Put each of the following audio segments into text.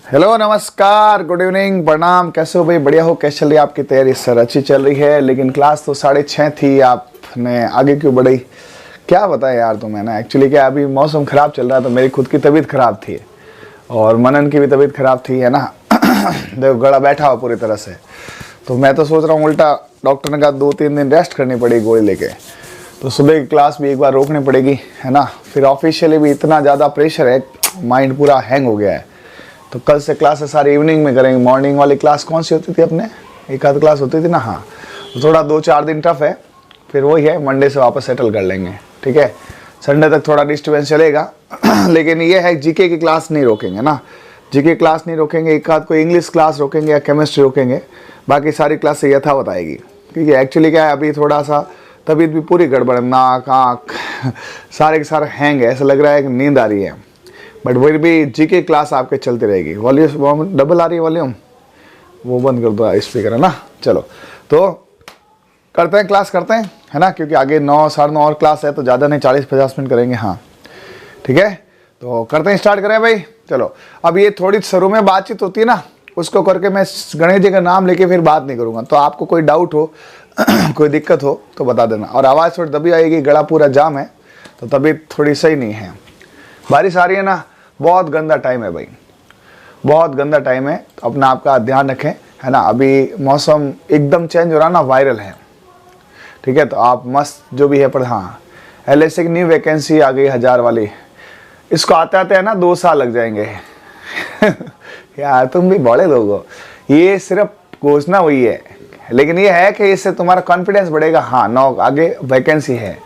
Hello, नमस्कार, good evening, प्रणाम। कैसे हो भाई? बढ़िया हो? कैसे चल रही है आपकी तैयारी? सर अच्छी चल रही है, लेकिन क्लास तो 6:30 थी, आपने आगे क्यों बढ़ी? क्या बताएं यार तुम्हें ना, एक्चुअली क्या अभी मौसम ख़राब चल रहा है तो मेरी खुद की तबीयत ख़राब थी और मनन की भी तबीयत ख़राब थी, है ना। देखो गला बैठा हुआ पूरी तरह से, तो मैं तो सोच रहा हूँ उल्टा, डॉक्टर ने कहा 2-3 दिन रेस्ट करनी पड़ेगी गोली लेके, तो सुबह की क्लास भी एक बार रोकनी पड़ेगी, है ना। फिर ऑफिशियली भी इतना ज़्यादा प्रेशर है, माइंड पूरा हैंग हो गया है। तो कल से क्लासेस सारी इवनिंग में करेंगे। मॉर्निंग वाली क्लास कौन सी होती थी अपने? एक आध क्लास होती थी ना, हाँ। तो थोड़ा 2-4 दिन टफ है, फिर वही है, मंडे से वापस सेटल कर लेंगे, ठीक है। संडे तक थोड़ा डिस्टर्बेंस चलेगा। लेकिन ये है, जीके की क्लास नहीं रोकेंगे ना, जीके क्लास नहीं रोकेंगे। एक आध कोई इंग्लिश क्लास रोकेंगे या केमिस्ट्री रोकेंगे, बाकी सारी क्लास से यथावत आएगी। क्योंकि एक्चुअली क्या है, अभी थोड़ा सा तबीयत भी पूरी गड़बड़, नाक आँख सारे के सारे हैंग है, ऐसा लग रहा है कि नींद आ रही है। बट फिर भी जीके क्लास आपके चलती रहेगी। वॉल्यूम डबल आ रही है, वॉल्यूम वो बंद कर दो स्पीकर, है ना। चलो तो करते हैं, क्लास करते हैं, है ना, क्योंकि आगे 9, 9:30 और क्लास है, तो ज़्यादा नहीं, 40-50 मिनट करेंगे, हाँ ठीक है। तो करते हैं, स्टार्ट करें भाई। चलो, अब ये थोड़ी शुरू में बातचीत होती है ना, उसको करके मैं गणेश जी का नाम लेके फिर बात नहीं करूँगा। तो आपको कोई डाउट हो कोई दिक्कत हो तो बता देना। और आवाज़ थोड़ी दबी आएगी, गला पूरा जाम है, तो तबीयत थोड़ी सही नहीं है। बारिश आ रही है ना, बहुत गंदा टाइम है भाई, बहुत गंदा टाइम है, तो अपना आपका ध्यान रखें, है ना। अभी मौसम एकदम चेंज हो रहा ना, वायरल है, ठीक है। तो आप मस्त जो भी है पर, हाँ LSA की न्यू वैकेंसी आ गई 1000 वाली, इसको आते आते है ना 2 साल लग जाएंगे। यार तुम भी बड़े लोग हो, ये सिर्फ घोषणा हुई है, लेकिन ये है कि इससे तुम्हारा कॉन्फिडेंस बढ़ेगा। हाँ 9 आगे वैकेंसी है,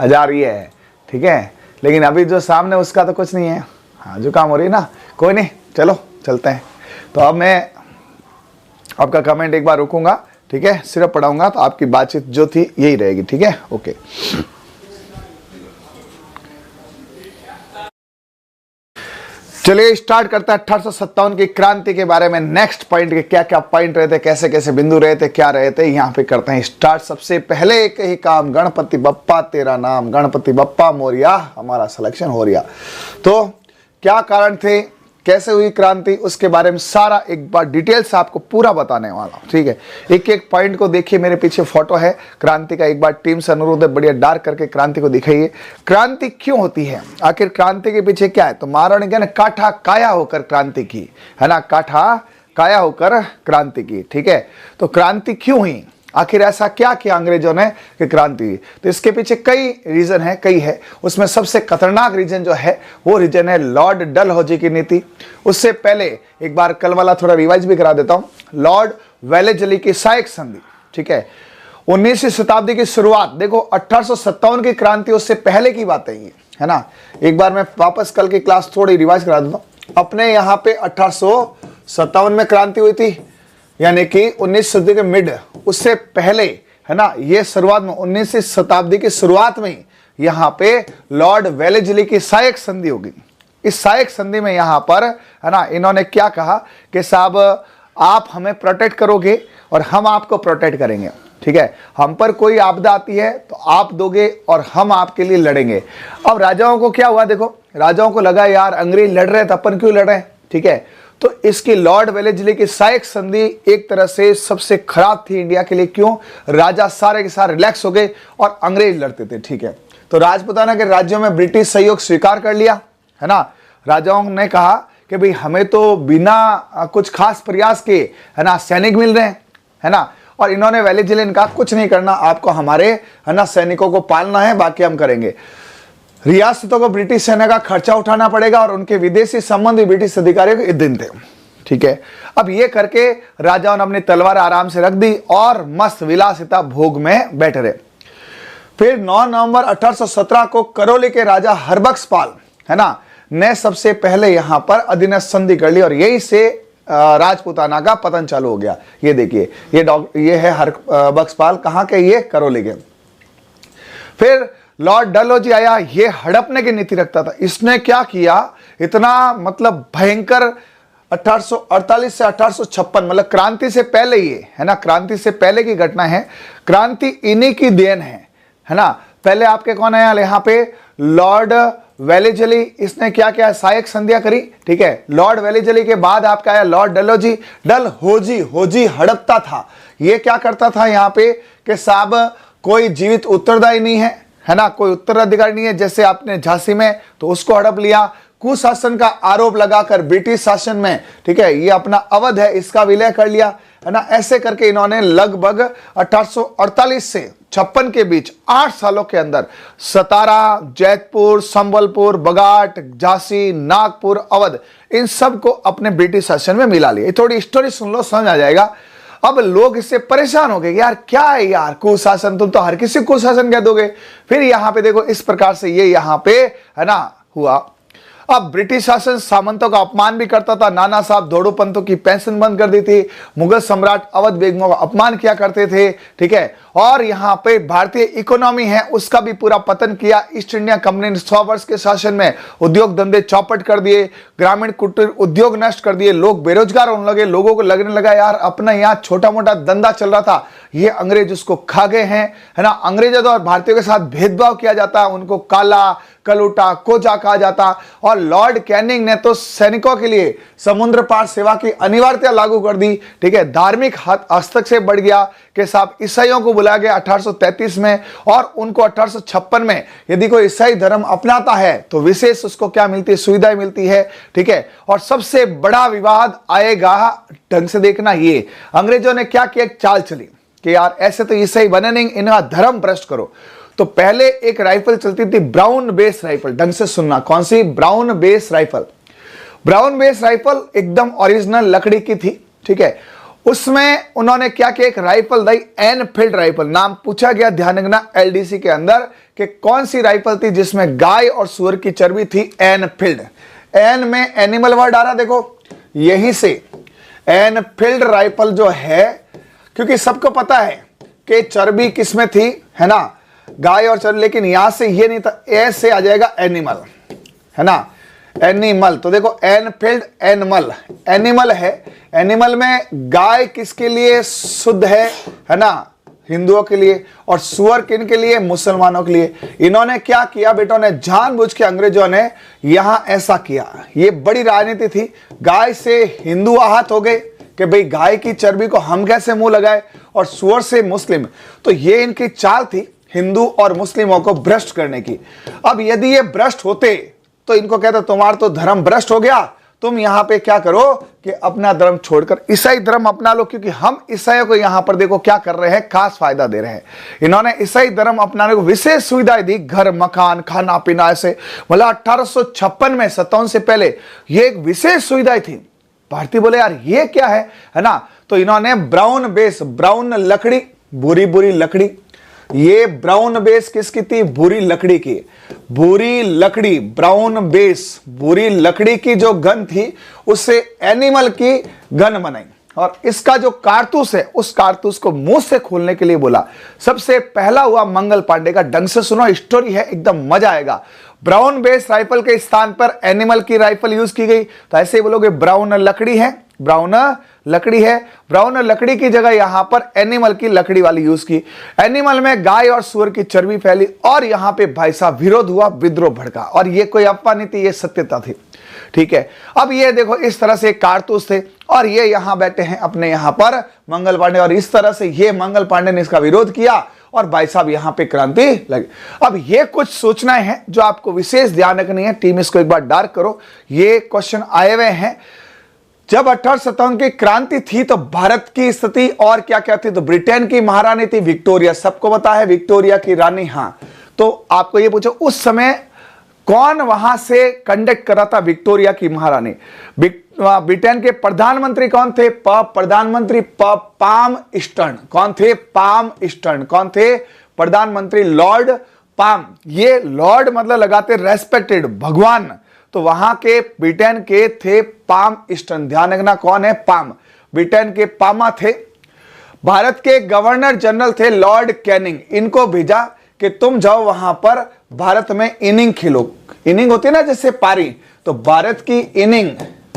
1000 ये है, ठीक है। लेकिन अभी जो सामने उसका तो कुछ नहीं है। हाँ जो काम हो रही है ना, कोई नहीं, चलो चलते हैं। तो अब मैं आपका कमेंट एक बार रुकूंगा, ठीक है, सिर्फ पढ़ाऊंगा, तो आपकी बातचीत जो थी यही रहेगी, ठीक है, ओके। चलिए स्टार्ट करता है 1857 की क्रांति के बारे में। नेक्स्ट पॉइंट के क्या क्या पॉइंट रहे थे, कैसे कैसे बिंदु रहे थे, क्या रहे थे, यहाँ पे करते हैं स्टार्ट। सबसे पहले एक ही काम, गणपति बप्पा तेरा नाम, गणपति बप्पा मोरिया, हमारा सिलेक्शन हो रहा। तो क्या कारण थे, कैसे हुई क्रांति, उसके बारे में सारा एक बार डिटेल से आपको पूरा बताने वाला हूं, ठीक है। एक एक पॉइंट को देखिए, मेरे पीछे फोटो है क्रांति का, एक बार टीम से अनुरोध है बढ़िया डार्क करके क्रांति को दिखाइए। क्रांति क्यों होती है, आखिर क्रांति के पीछे क्या है? तो महाराणा ने क्या ना, काठा काया होकर क्रांति की, है ना, काठा काया होकर क्रांति की, ठीक है। तो क्रांति क्यों हुई, आखिर ऐसा क्या किया अंग्रेजों ने कि क्रांति हुई? तो इसके पीछे कई रीजन है, कई है। उसमें सबसे खतरनाक रीजन जो है वो रीजन है लॉर्ड डलहौजी की नीति। उससे पहले एक बार कल वाला थोड़ा रिवाइज भी करा देता हूं। लॉर्ड वेलेस्ली की सहायक संधि, ठीक है, 19वीं शताब्दी की शुरुआत। देखो 1857 की क्रांति उससे पहले की बात है ये, है ना। एक बार मैं वापस कल की क्लास थोड़ी रिवाइज करा देता हूं। अपने यहाँ पे 1857 में क्रांति हुई थी, यानी कि 19वीं सदी के मिड, उससे पहले, है ना, ये शुरुआत में 19वीं शताब्दी की शुरुआत में यहाँ पे लॉर्ड वेलेस्ली की सहायक संधि होगी। इस सहायक संधि में यहाँ पर, है ना, इन्होंने क्या कहा कि साहब आप हमें प्रोटेक्ट करोगे और हम आपको प्रोटेक्ट करेंगे, ठीक है। हम पर कोई आपदा आती है तो आप दोगे और हम आपके लिए लड़ेंगे। अब राजाओं को क्या हुआ, देखो राजाओं को लगा यार अंग्रेज लड़ रहे हैं तो अपन क्यों लड़ रहे हैं, ठीक है। तो इसकी लॉर्ड वेलेस्ली की सहायक संधि एक तरह से सबसे खराब थी इंडिया के लिए। क्यों? राजा सारे के सारे रिलैक्स हो गए और अंग्रेज लड़ते थे, ठीक है। तो राजपुताना के राज्यों में ब्रिटिश सहयोग स्वीकार कर लिया, है ना। राजाओं ने कहा कि भाई हमें तो बिना कुछ खास प्रयास के, है ना, सैनिक मिल रहे हैं, है ना। और इन्होंने वेलेस्ली ने कहा कुछ नहीं करना, आपको हमारे, है ना, सैनिकों को पालना है, बाकी हम करेंगे। रियासतों को ब्रिटिश सेना का खर्चा उठाना पड़ेगा और उनके विदेशी संबंध ब्रिटिश अधिकारियों के अधीन थे, ठीक है। अब ये करके राजाओं ने अपनी तलवार आराम से रख दी और मस्त विलासिता भोग में बैठे रहे। फिर 9 नवंबर 1817 को करौली के राजा हरबख्शपाल, है ना, ने सबसे पहले यहां पर अधीनस्थ संधि कर ली और यही से राजपुताना का पतन चालू हो गया। ये देखिए, ये है हरबख्शपाल, कहां के, ये करौली के। फिर लॉर्ड डलहौजी आया, ये हड़पने की नीति रखता था। इसने क्या किया, इतना मतलब भयंकर, 1848 से 1856, मतलब क्रांति से पहले ये, है ना, क्रांति से पहले की घटना है। क्रांति इन्हीं की देन है ना। पहले आपके कौन है यहाँ पे, लॉर्ड वेलेजली, इसने क्या किया, सहायक संध्या करी, ठीक है। लॉर्ड वेलेजली के बाद आपका आया लॉर्ड डलहौजी। डलहौजी, होजी हड़पता था, ये क्या करता था यहाँ पे कि साहब कोई जीवित उत्तरदायी नहीं है ना, कोई उत्तराधिकारी नहीं है, जैसे आपने झांसी में, तो उसको हड़प लिया। कुशासन का आरोप लगाकर ब्रिटिश शासन में, ठीक है, ये अपना अवध है, इसका विलय कर लिया, है ना। ऐसे करके इन्होंने लगभग 1848 से 56 के बीच 8 सालों के अंदर सतारा, जैतपुर, संबलपुर, बगाट, झांसी, नागपुर, अवध, इन सब को अपने ब्रिटिश शासन में मिला लिया। थोड़ी स्टोरी सुन लो, समझ आ जाएगा। अब लोग इससे परेशान हो गए, यार क्या है यार कुशासन, तुम तो हर किसी को कुशासन कह दोगे। फिर यहां पे देखो इस प्रकार से ये यहां पे, है ना, हुआ। अब ब्रिटिश शासन सामंतों का अपमान भी करता था, नाना साहब धोड़ो पंतों की पेंशन बंद कर दी थी, मुगल सम्राट अवध बेगमों का अपमान किया करते थे, ठीक है। और यहाँ पे भारतीय इकोनॉमी है उसका भी पूरा पतन किया। ईस्ट इंडिया कंपनी ने 100 वर्ष के शासन में उद्योग धंधे चौपट कर दिए, ग्रामीण कुटीर उद्योग नष्ट कर दिए, लोग बेरोजगार होने लगे, लोगों को लगने लगा यार अपना यहाँ छोटा मोटा धंधा चल रहा था, ये अंग्रेज उसको खा गए हैं, है ना। अंग्रेजों और भारतीयों के साथ भेदभाव किया जाता, उनको काला, कलूटा, कोजा कहा जाता। और लॉर्ड कैनिंग ने तो सैनिकों के लिए समुद्र पार सेवा की अनिवार्यता लागू कर दी, ठीक है। धार्मिक हस्तक्षेप बढ़ गया कि साहब ईसाइयों को बुलाया गया 1833 में, और उनको 1856 में यदि कोई ईसाई धर्म अपनाता है तो विशेष उसको क्या मिलती है, सुविधाएं मिलती है, ठीक है। और सबसे बड़ा विवाद आएगा, ढंग से देखना, ये अंग्रेजों ने क्या किया, एक चाल चली कि यार ऐसे तो ईसाई बने नहीं, इनका धर्म भ्रष्ट करो। तो पहले एक राइफल चलती थी, ब्राउन बेस राइफल, ढंग से सुनना, कौन सी, Brown Bess rifle. Brown Bess rifle एकदम ओरिजिनल लकड़ी की थी, ठीक है। उसमें उन्होंने क्या किया, एक राइफल दी, एनफील्ड राइफल, नाम पूछा गया, ध्यान रखना, एलडीसी के अंदर, कि कौन सी राइफल थी जिसमें गाय और सुअर की चर्बी थी, एनफील्ड। एन में एनिमल वर्ड आ रहा, देखो यहीं से एनफील्ड राइफल जो है, क्योंकि सबको पता है कि चर्बी किसमें थी, है ना, गाय और चर्बी, लेकिन यहां से ये नहीं था, ए से आ जाएगा एनिमल, है ना, एनिमल। तो देखो एनफील्ड, एनिमल, एनिमल है, एनिमल में गाय किसके लिए शुद्ध है ना, हिंदुओं के लिए, और सुअर किन के लिए, मुसलमानों के लिए। इन्होंने क्या किया बेटों ने, जानबूझ के अंग्रेजों ने यहां ऐसा किया, ये बड़ी राजनीति थी। गाय से हिंदू आहत हो गए कि भाई गाय की चर्बी को हम कैसे मुंह लगाए, और सुअर से मुस्लिम, तो ये इनकी चाल थी हिंदू और मुस्लिमों को भ्रष्ट करने की। अब यदि ये भ्रष्ट होते तो इनको कहता तुम्हारा तो धर्म भ्रष्ट हो गया, तुम यहां पे क्या करो कि अपना धर्म छोड़कर ईसाई धर्म अपना लो, क्योंकि हम ईसाइयों को यहां पर देखो क्या कर रहे हैं, खास फायदा दे रहे हैं। इन्होंने ईसाई धर्म अपनाने को विशेष सुविधाएं दी, घर, मकान, खाना पीना, ऐसे, मतलब 1856 में 57 से पहले ये एक विशेष सुविधाएं थी। भारतीय बोले यार ये क्या है ना, तो इन्होंने ब्राउन बेस, ब्राउन लकड़ी, बुरी बुरी लकड़ी, ये ब्राउन बेस किसकी थी, बुरी लकड़ी की, बुरी लकड़ी, ब्राउन बेस, बुरी लकड़ी की जो गन थी उससे एनिमल की गन बनाई। और इसका जो कारतूस है, उस कारतूस को मुंह से खोलने के लिए बोला। सबसे पहला हुआ मंगल पांडे का, ढंग से सुनो, स्टोरी है, एकदम मजा आएगा। ब्राउन बेस राइफल के स्थान पर एनिमल की राइफल यूज की गई, तो ऐसे ही बोलोगे ब्राउन लकड़ी है, ब्राउन लकड़ी है, ब्राउन लकड़ी की जगह यहां पर एनिमल की लकड़ी वाली यूज की। एनिमल में गाय और सुअर की चर्बी फैली, और यहां पे भाई साहब विरोध हुआ, विद्रोह भड़का, और ये कोई अफवाह नहीं थी, ये सत्यता थी, ठीक है। अब ये देखो इस तरह से कारतूस थे, और ये यहां बैठे हैं अपने यहां पर मंगल पांडे, और इस तरह से ये मंगल पांडे ने इसका विरोध किया, और भाई साहब यहां पे क्रांति लगी। अब ये कुछ सूचनाएं हैं जो आपको विशेष ध्यान रखनी है, टीम इसको एक बार डार्क करो, ये क्वेश्चन आए हुए हैं। जब 1857 की क्रांति थी तो भारत की स्थिति और क्या क्या थी, तो ब्रिटेन की महारानी थी विक्टोरिया, सबको पता है विक्टोरिया की रानी, हां। तो आपको ये पूछो उस समय कौन वहां से कंडक्ट कर रहा था, विक्टोरिया की महारानी। ब्रिटेन के प्रधानमंत्री कौन थे, प्रधानमंत्री पाम ईस्टर्न, कौन थे, पाम ईस्टर्न, कौन थे, प्रधानमंत्री लॉर्ड पाम। ये लॉर्ड मतलब लगाते रेस्पेक्टेड, भगवान, तो वहां के ब्रिटेन के थे पाम ईस्टर्न, ध्यान रखना कौन है, पाम, ब्रिटेन के पामा थे। भारत के गवर्नर जनरल थे लॉर्ड कैनिंग, इनको भेजा कि तुम जाओ वहां पर भारत में इनिंग खेलो, इनिंग होती है ना जैसे पारी, तो भारत की इनिंग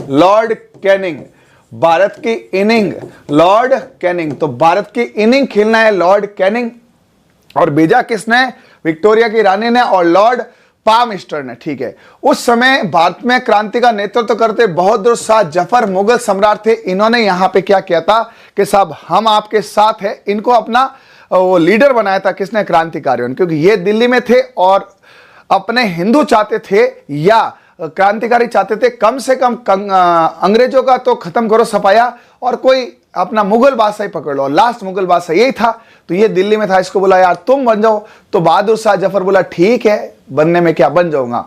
लॉर्ड कैनिंग, भारत की इनिंग लॉर्ड कैनिंग, तो भारत की इनिंग खेलना है लॉर्ड कैनिंग। और भेजा किसने, विक्टोरिया की रानी ने, और लॉर्ड पाम ईस्टर्न ने, ठीक है। उस समय भारत में क्रांति का नेतृत्व करते बहादुर शाह जफर मुगल सम्राट थे। इन्होंने यहां पे क्या किया था कि साहब हम आपके साथ हैं, इनको अपना वो लीडर बनाया था। किसने? क्रांतिकारियों ने, क्योंकि ये दिल्ली में थे और अपने हिंदू चाहते थे या क्रांतिकारी चाहते थे कम से कम अंग्रेजों का तो खत्म करो सफाया और कोई अपना मुगल बादशाह ही पकड़ लो। लास्ट मुगल बादशाह यही था, तो ये दिल्ली में था। इसको बोला यार तुम बन जाओ, तो बहादुर शाह जफर बोला ठीक है, बनने में क्या, बन जाऊंगा।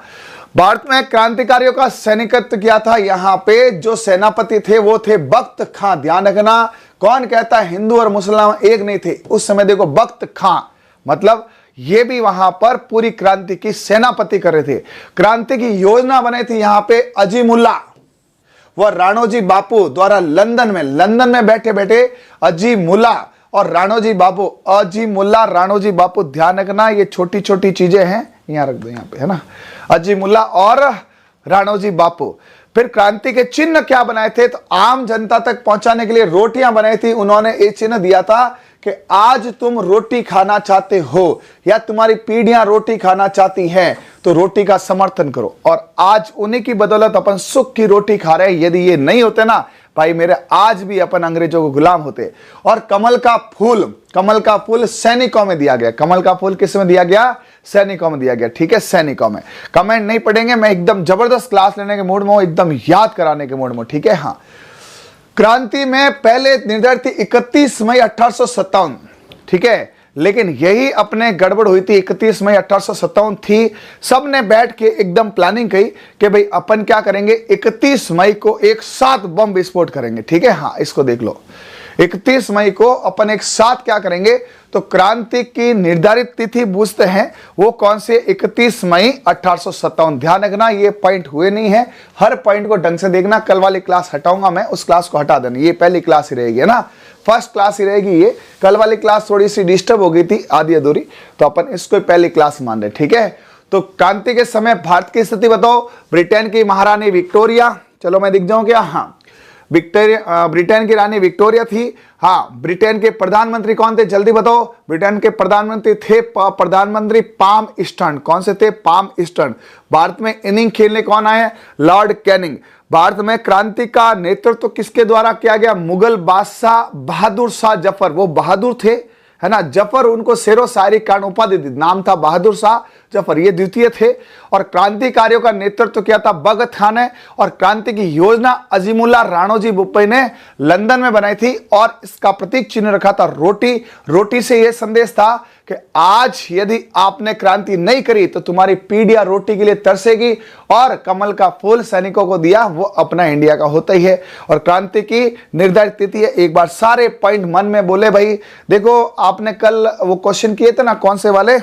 भारत में क्रांतिकारियों का सैनिकत्व किया था। यहां पे जो सेनापति थे वो थे बख्त खां। ध्यान रखना, कौन कहता है हिंदू और मुसलमान एक नहीं थे उस समय। देखो बख्त खां मतलब ये भी वहां पर पूरी क्रांति की सेनापति कर रहे थे। क्रांति की योजना बनाई थी यहां पे अजीमुल्ला व राणोजी बापू द्वारा लंदन में बैठे बैठे अजीमुल्ला और राणोजी बापू, अजीमुल्ला राणोजी बापू। ध्यान रखना ये छोटी छोटी चीजें हैं, यहां रख दो यहां पे, है ना। अजीमुल्ला और राणोजी बापू। फिर क्रांति के चिन्ह क्या बनाए थे? तो आम जनता तक पहुंचाने के लिए रोटियां बनाई थी। उन्होंने एक चिन्ह दिया था कि आज तुम रोटी खाना चाहते हो या तुम्हारी पीढ़ियां रोटी खाना चाहती हैं तो रोटी का समर्थन करो। और आज उन्हीं की बदौलत अपन सुख की रोटी खा रहे हैं। यदि ये नहीं होते ना भाई मेरे, आज भी अपन अंग्रेजों को गुलाम होते। और कमल का फूल सैनिकों में दिया गया। कमल का फूल किस में दिया गया? सैनिकों में दिया गया, ठीक है, सैनिकों में। कमेंट नहीं पढ़ेंगे, मैं एकदम जबरदस्त क्लास लेने के मूड में हूं, एकदम याद कराने के मूड में, ठीक है। हाँ, क्रांति में पहले निर्धारित थी 31 मई 1857, ठीक है, लेकिन यही अपने गड़बड़ हुई थी। 31 मई 1857 थी। सबने बैठ के एकदम प्लानिंग की कि भाई अपन क्या करेंगे, 31 मई को एक साथ बम विस्फोट करेंगे, ठीक है। हाँ, इसको देख लो, 31 मई को अपन एक साथ क्या करेंगे। तो क्रांति की निर्धारित तिथि पूछते हैं, वो कौन से? 31 मई 1857। ध्यान रखना ये पॉइंट हुए नहीं है, हर पॉइंट को ढंग से देखना। कल वाली क्लास हटाऊंगा मैं, उस क्लास को हटा देना, ये पहली क्लास ही रहेगी, है ना, फर्स्ट क्लास ही रहेगी ये। कल वाली क्लास थोड़ी सी डिस्टर्ब हो गई थी, आधी अधूरी, तो अपन इसको पहली क्लास मान रहे, ठीक है। तो क्रांति के समय भारत की स्थिति बताओ। ब्रिटेन की महारानी विक्टोरिया, चलो मैं दिख जाऊं क्या? हाँ, ब्रिटेन की रानी विक्टोरिया थी। हाँ, ब्रिटेन के प्रधानमंत्री कौन थे? जल्दी बताओ। ब्रिटेन के प्रधानमंत्री थे प्रधानमंत्री पाम ईस्टर्न। कौन से थे? Palm eastern. भारत में इनिंग खेलने कौन आए? Lord Canning. भारत में क्रांति का नेतृत्व किसके द्वारा किया गया? मुगल बादशाह बहादुर शाह जफर। वो बहादुर थे, है ना, जफर उनको शेरो शायरी कारण उपाधि दी, नाम था बहादुर शाह जफर, ये द्वितीय थे। और क्रांतिकारियों का नेतृत्व किया था भगत खान ने। और क्रांति की योजना अजीमुल्ला राणोजी बुप्पई ने लंदन में बनाई थी। और इसका प्रतीक चिन्ह रखा था रोटी। रोटी से यह संदेश था कि आज यदि आपने क्रांति नहीं करी तो तुम्हारी पीढ़ियां रोटी के लिए तरसेगी। और कमल का फूल सैनिकों को दिया, वो अपना इंडिया का होता ही है। और क्रांति की निर्धारित तिथि है। एक बार सारे पॉइंट मन में बोले भाई। देखो आपने कल वो क्वेश्चन किए थे ना, कौन से वाले?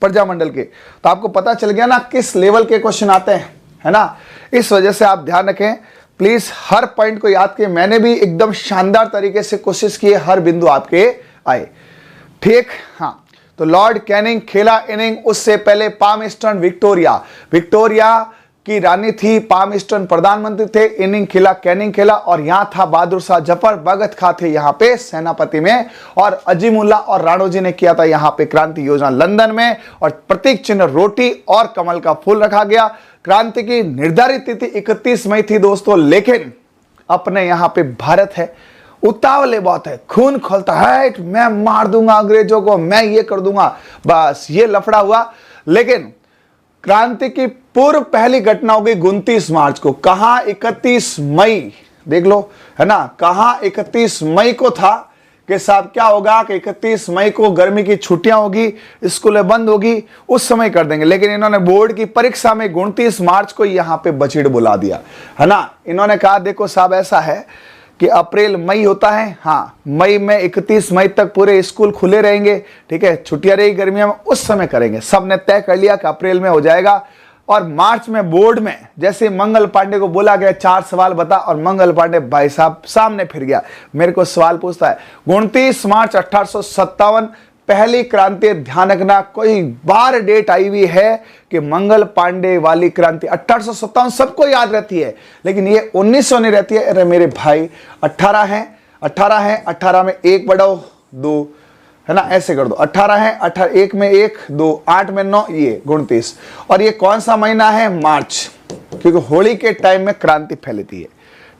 प्रजामंडल के, तो आपको पता चल गया ना किस लेवल के क्वेश्चन आते हैं, है ना। इस वजह से आप ध्यान रखें प्लीज, हर पॉइंट को याद किए। मैंने भी एकदम शानदार तरीके से कोशिश की है, हर बिंदु आपके आए, ठीक। हाँ, तो लॉर्ड कैनिंग खेला इनिंग, उससे पहले पाम ईस्टर्न विक्टोरिया की रानी थी, पाम ईस्टर्न प्रधानमंत्री थे, इनिंग खेला कैनिंग खेला। और यहां था बहादुर शाह जफर, भगत खां थे यहां पे सेनापति में। और अजीमुल्ला और राणोजी ने किया था यहां पे क्रांति योजना लंदन में। और प्रतीक चिन्ह रोटी और कमल का फूल रखा गया। क्रांति की निर्धारित तिथि 31 मई थी दोस्तों, लेकिन अपने यहां पे भारत है, उतावले बहुत है, खून खोलता है, मैं मार दूंगा अंग्रेजों को, मैं ये कर दूंगा, बस ये लफड़ा हुआ। लेकिन क्रांति की पूर्व पहली घटना हो गई 29 मार्च को। कहां? 31 मई, देख लो, है ना, कहां? 31 मई को था कि साहब क्या होगा कि 31 मई को गर्मी की छुट्टियां होगी, स्कूलें बंद होगी, उस समय कर देंगे। लेकिन इन्होंने बोर्ड की परीक्षा में 29 मार्च को यहां पे बछीड़ बुला दिया, है ना। इन्होंने कहा देखो साहब ऐसा है कि अप्रैल मई होता है, हाँ, मई में 31 मई तक पूरे स्कूल खुले रहेंगे, ठीक है, छुट्टियां रहेगी गर्मियों में, उस समय करेंगे। सबने तय कर लिया कि अप्रैल में हो जाएगा। और मार्च में बोर्ड में जैसे मंगल पांडे को बोला गया 4 सवाल बता, और मंगल पांडे भाई साहब सामने फिर गया, मेरे को सवाल पूछता है। 29 मार्च 1857 पहली क्रांति। ध्यान रखना, कोई बार डेट आई हुई है कि मंगल पांडे वाली क्रांति 1857 सबको याद रहती है, लेकिन ये 1900 नहीं रहती है। अरे मेरे भाई 18 है, 18 में 1 बढ़ाओ 2, है ना, ऐसे कर दो, 18 है, 18 1 में 1 2 8 में 9, ये 29। और ये कौन सा महीना है? मार्च, क्योंकि होली के टाइम में क्रांति फैलती है।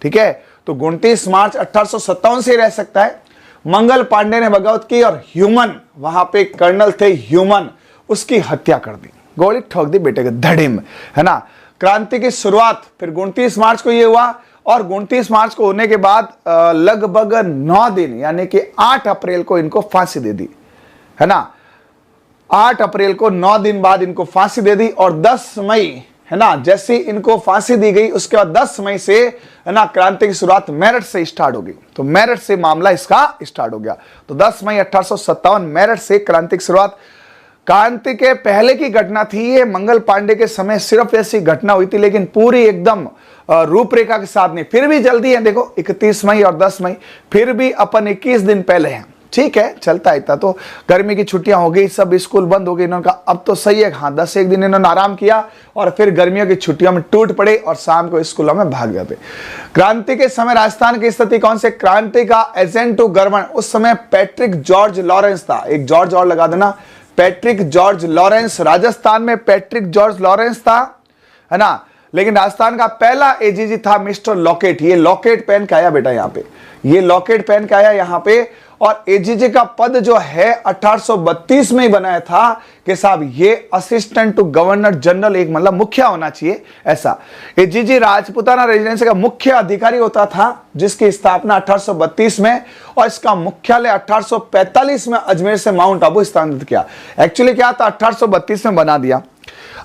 ठीक है, तो 29 मार्च 1857 से रह सकता है। मंगल पांडे ने बगावत की और ह्यूमन, वहां पे कर्नल थे ह्यूमन, उसकी हत्या कर दी, गोली ठोक दी बेटे के धड़िम, है ना। क्रांति की शुरुआत फिर 29 मार्च को ये हुआ, और 29 मार्च को होने के बाद लगभग 9 दिन यानी कि 8 अप्रैल को इनको फांसी दे दी, है ना। 8 अप्रैल को 9 दिन बाद इनको फांसी दे दी, और 10 मई, है ना, जैसे इनको फांसी दी गई उसके बाद 10 मई से, है ना, क्रांति की शुरुआत मेरठ से स्टार्ट हो गई। तो मेरठ से मामला इसका स्टार्ट हो गया। तो 10 मई 1857 मेरठ से क्रांति की शुरुआत। क्रांति के पहले की घटना थी ये, मंगल पांडे के समय सिर्फ ऐसी घटना हुई थी, लेकिन पूरी एकदम रूपरेखा के साथ नहीं। फिर भी जल्दी है, देखो 31 मई और 10 मई, फिर भी अपन 21 दिन पहले हैं। ठीक है, चलता है इतना। तो गर्मी की छुट्टियां हो गई, सब स्कूल बंद हो गए, इन्होंने कहा अब तो सही है, हाँ 10 एक दिन इन्होंने आराम किया, और फिर गर्मियों की छुट्टियों में टूट पड़े और शाम को स्कूलों में भाग जाते। क्रांति के समय राजस्थान की स्थिति कौन से? क्रांति का एजेंट टू गवर्नमेंट उस समय पैट्रिक जॉर्ज लॉरेंस था। एक जॉर्ज और लगा देना, पैट्रिक जॉर्ज लॉरेंस। राजस्थान में पैट्रिक जॉर्ज लॉरेंस था, है ना। लेकिन राजस्थान का पहला एजीजी था मिस्टर लॉकेट। ये लॉकेट पहन के आया बेटा यहाँ पे, ये लॉकेट पहन के आया यहाँ पे। और एजीजी का पद जो है 1832 में ही बनाया था कि साहब ये असिस्टेंट टू गवर्नर जनरल, एक मतलब मुखिया होना चाहिए ऐसा। एजीजी राजपूताना रेजिडेंसी का मुख्य अधिकारी होता था, जिसकी स्थापना 1832 में, और इसका मुख्यालय 1845 में अजमेर से माउंट आबू स्थानांतरित किया। एक्चुअली क्या था, 1832 में बना दिया।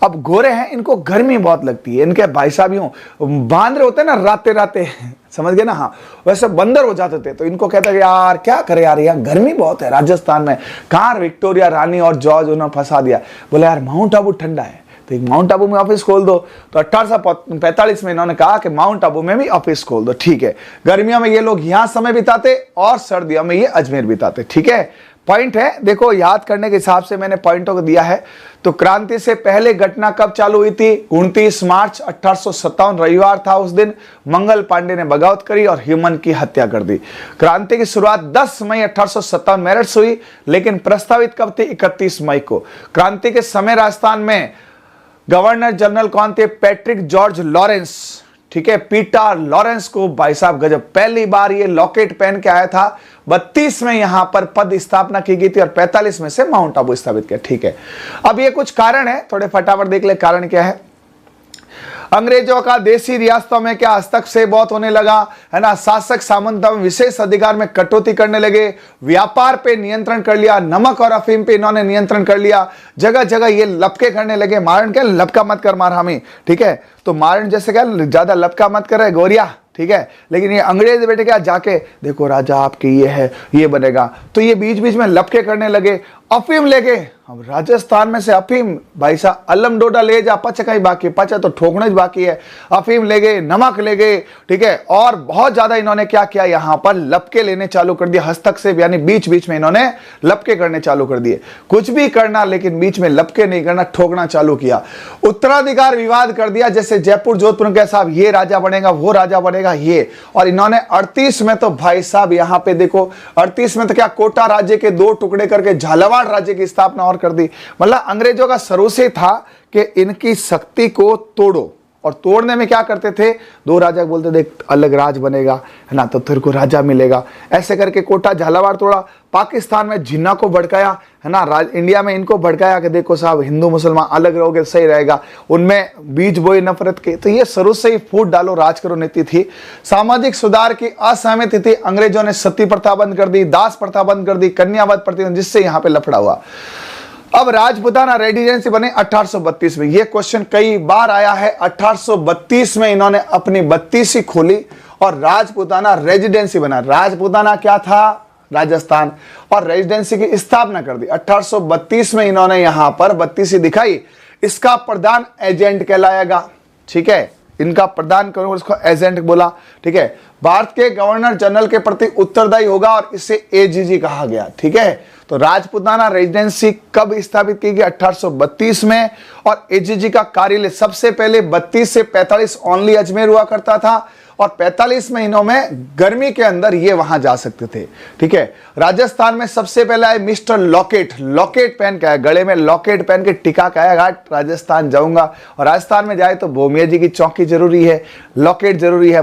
अब गोरे हैं, इनको गर्मी बहुत लगती है, इनके भाई साहब यूं बांदर होते हैं ना, राते राते, समझ गए ना, हाँ वैसे बंदर हो जाते थे। तो इनको कहता है यार क्या करे यार, यहाँ गर्मी बहुत है राजस्थान में, कहाँ विक्टोरिया रानी और जॉर्ज उन्होंने फंसा दिया। बोले यार माउंट आबू ठंडा है, तो एक माउंट आबू में ऑफिस खोल दो। तो 1845 में इन्होंने कहा कि माउंट आबू में भी ऑफिस खोल दो। ठीक है, गर्मियों में ये लोग यहाँ समय बिताते और सर्दियों में ये अजमेर बिताते। ठीक है, पॉइंट है, देखो याद करने के हिसाब से मैंने पॉइंटों को दिया है। तो क्रांति से पहले घटना कब चालू हुई थी? 29 मार्च 1857 रविवार था, उस दिन मंगल पांडे ने बगावत करी और ह्यूमन की हत्या कर दी। क्रांति की शुरुआत 10 मई 1857 मेरठ से हुई, लेकिन प्रस्तावित कब थी? 31 मई को। क्रांति के समय राजस्थान में गवर्नर जनरल कौन थे? Patrick George Lawrence. ठीक है, पीटर लॉरेंस को भाई साहब गजब, पहली बार ये लॉकेट पहन के आया था। 32 में यहां पर पद स्थापना की गई थी और 45 में से माउंट आबू स्थापित किया। ठीक है, अब ये कुछ कारण है, थोड़े फटाफट देख ले कारण क्या है। अंग्रेजों का देशी रियासतों में क्या हस्तक्षेप बहुत होने लगा, है ना। शासक सामंतों में विशेष अधिकार में कटौती करने लगे, व्यापार पे नियंत्रण कर लिया, नमक और अफीम पे इन्होंने नियंत्रण कर लिया, जगह जगह ये लपके करने लगे। मारण क्या, लपका मत कर मार हमें, ठीक है। तो मारण जैसे क्या, ज्यादा लपका मत कर गोरिया, ठीक है। लेकिन ये अंग्रेज बेटे क्या, जाके देखो राजा आपके ये है, ये बनेगा, तो ये बीच बीच में लपके करने लगे। अफीम लेके, अब राजस्थान में से अफीम भाई साहब अलम डोडा ले जा, पच कहीं बाकी, पचा तो ठोकना ही बाकी है। अफीम ले गए, नमक ले गए, ठीक है। और बहुत ज्यादा इन्होंने क्या किया, यहां पर लपके लेने चालू कर दिया, हस्तक्षेप यानी बीच बीच में इन्होंने लपके करने चालू कर दिए। कुछ भी करना लेकिन बीच में लपके नहीं करना, ठोकना चालू किया। उत्तराधिकार विवाद कर दिया, जैसे जयपुर जोधपुर के साहब ये राजा बनेगा, वो राजा बनेगा ये। और इन्होंने 38 में तो भाई साहब यहां पे देखो, 38 में तो क्या कोटा राज्य के 2 टुकड़े करके झालावाड़ राज्य की स्थापना और कर दी। मतलब अंग्रेजों का शुरू से था कि इनकी शक्ति को तोड़ो, और तोड़ने में क्या करते थे, 2 राजा बोलते थे अलग राज बनेगा, है ना, तो तेरे को राजा मिलेगा। ऐसे करके कोटा झालावाड़ तोड़ा। पाकिस्तान में जिन्ना को भड़काया, है ना, इंडिया में इनको भड़काया कि देखो साहब हिंदू मुसलमान अलग रहोगे सही रहेगा, उनमें बीज बोए नफरत के। तो ये शुरू से ही फूट डालो राज करो नीति थी। सामाजिक सुधार की असहमति थी, अंग्रेजों ने सती प्रथा बंद कर दी, दास प्रथा बंद कर दी, कन्यावध प्रतिबंध, जिससे यहाँ पे लफड़ा हुआ। अब राजपूताना रेजिडेंसी बने 1832 में। यह क्वेश्चन कई बार आया है। 1832 में इन्होंने अपनी 32वीं खोली और राजपूताना रेजिडेंसी बना। राजपूताना क्या था, राजस्थान, और रेजिडेंसी की स्थापना कर दी 1832 में। इन्होंने यहां पर 32वीं दिखाई। इसका प्रधान एजेंट कहलाएगा, ठीक है, इनका प्रदान करो, इसको एजेंट बोला, ठीक है। भारत के गवर्नर जनरल के प्रति उत्तरदायी होगा और इसे एजीजी कहा गया, ठीक है। तो राजपूताना रेजिडेंसी कब स्थापित की गई? 1832 में। और एजीजी का कार्यालय सबसे पहले 32 से 45 ओनली अजमेर हुआ करता था, और 45 महीनों में गर्मी के अंदर ये वहां जा सकते थे। ठीक है, राजस्थान में सबसे पहले आए मिस्टर लॉकेट, लॉकेट पहन के आए, गले में लॉकेट पहन के टिका का घाट राजस्थान जाऊंगा। और राजस्थान में जाए तो भूमिया जी की चौकी जरूरी है, लॉकेट जरूरी है,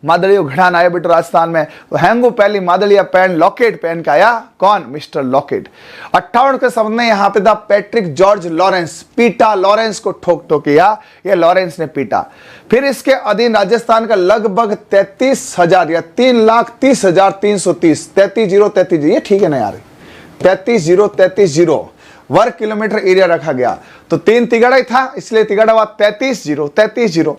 मादड़ियो घड़ान आए बेटो राजस्थान में, तो हैंगू पहली मादड़िया पहन लॉकेट पहन के आया, कौन? Mister locket. 58 के संबंध में यहाँ पे था पैट्रिक जॉर्ज लॉरेंस, पीटा, लॉरेंस को ठोक ठोकिया, ये लॉरेंस ने पीटा। फिर इसके अधीन राजस्थान का लगभग 33,000 या 3,30,330, 33,033, ये ठीक है ना यार, 33,033 वर्ग किलोमीटर एरिया रखा गया। तो 3 तिगड़ा ही था, इसलिए तिगड़ा हुआ 33,033।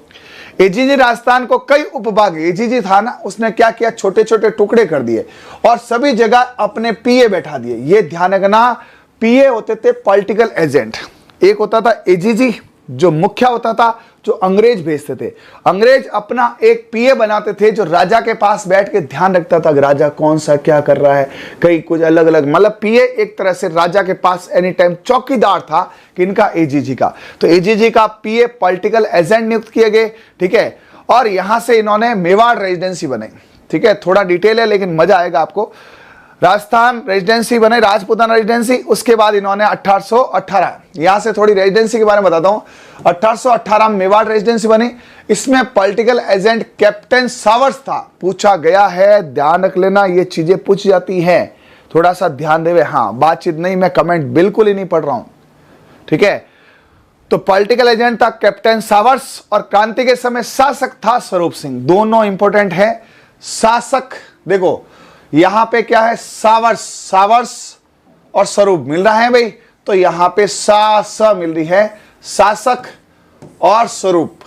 एजीजी राजस्थान को कई उपभाग, एजीजी था ना, उसने क्या किया, छोटे छोटे टुकड़े कर दिए और सभी जगह अपने पीए बैठा दिए। ये ध्यान रखना, पीए होते थे पॉलिटिकल एजेंट, एक होता था एजीजी जो मुखिया होता था, जो अंग्रेज भेजते थे। अंग्रेज अपना एक पीए बनाते थे जो राजा के पास बैठ के ध्यान रखता था कि राजा कौन सा क्या कर रहा है, कई कुछ अलग अलग, मतलब पीए एक तरह से राजा के पास एनी टाइम चौकीदार था कि इनका एजीजी का। तो एजीजी का पीए पॉलिटिकल एजेंट नियुक्त किए गए। ठीक है, और यहां से इन्होंने मेवाड़ रेजिडेंसी बनाई। ठीक है, थोड़ा डिटेल है लेकिन मजा आएगा आपको। राजस्थान रेजिडेंसी बने, राजपूताना रेजिडेंसी। उसके बाद इन्होंने 1818, यहां से थोड़ी रेजिडेंसी के बारे में बताता हूं। 1818 मेवाड़ रेजिडेंसी बनी, इसमें पॉलिटिकल एजेंट कैप्टन सावर्स था। पूछा गया है, ध्यान रख लेना, ये चीजें पूछ जाती हैं, थोड़ा सा ध्यान देवे। हाँ, बातचीत नहीं, मैं कमेंट बिल्कुल ही नहीं पढ़ रहा हूं। ठीक है, तो पॉलिटिकल एजेंट था कैप्टन सावर्स और क्रांति के समय शासक था स्वरूप सिंह। दोनों इंपॉर्टेंट है। शासक देखो यहां पे क्या है, सावर्स, सावर्स और स्वरूप मिल रहा है भाई, तो यहां पे सा मिल रही है, शासक और स्वरूप।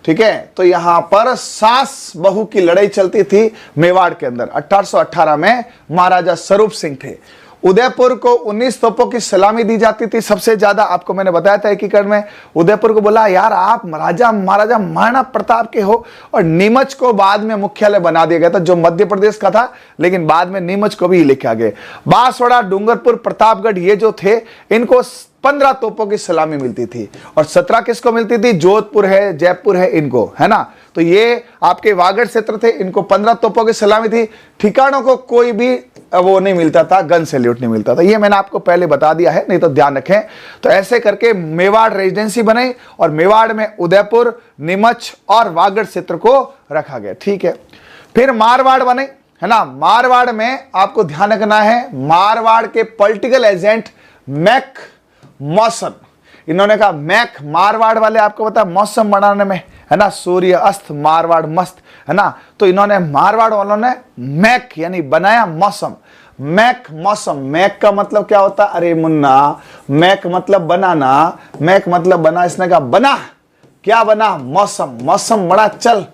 ठीक है, तो यहां पर सास बहू की लड़ाई चलती थी मेवाड़ के अंदर। 1818 में महाराजा स्वरूप सिंह थे। उदयपुर को 19 तोपों की सलामी दी जाती थी सबसे ज्यादा, आपको मैंने बताया था एकीकरण में। उदयपुर को बोला यार आप महाराजा महाराणा प्रताप के हो, और नीमच को बाद में मुख्यालय बना दिया गया था जो मध्य प्रदेश का था, लेकिन बाद में नीमच को भी लिखा गया। बांसवाड़ा, डूंगरपुर, प्रतापगढ़, ये जो थे इनको 15 तोपों की सलामी मिलती थी। और 17 किसको मिलती थी? जोधपुर है, जयपुर है, इनको, है ना। तो ये आपके वागड़ क्षेत्र थे, इनको 15 तोपों की सलामी थी। ठिकानों को कोई भी वो नहीं मिलता था, गन सैल्यूट नहीं मिलता था। ये मैंने आपको पहले बता दिया है, नहीं तो ध्यान रखें। तो ऐसे करके मेवाड़ रेजिडेंसी बनाई और मेवाड़ में उदयपुर, नीमच और वागड़ क्षेत्र को रखा गया। ठीक है, फिर मारवाड़ बने, है ना। मारवाड़ में आपको ध्यान रखना है, मारवाड़ के पॉलिटिकल एजेंट मैक मौसम, इन्होंने कहा मैक, मारवाड़ वाले आपको पता है मौसम बनाने में, है ना, सूर्य अस्त मारवाड़ मस्त, है ना। तो इन्होंने मारवाड़ वालों ने मैक यानी बनाया मौसम, मैक मौसम। मैक का मतलब क्या होता है? अरे मुन्ना, मैक मतलब बनाना, मैक मतलब बना, इसने कहा बना, क्या बना? मौसम। मौसम बड़ा, चल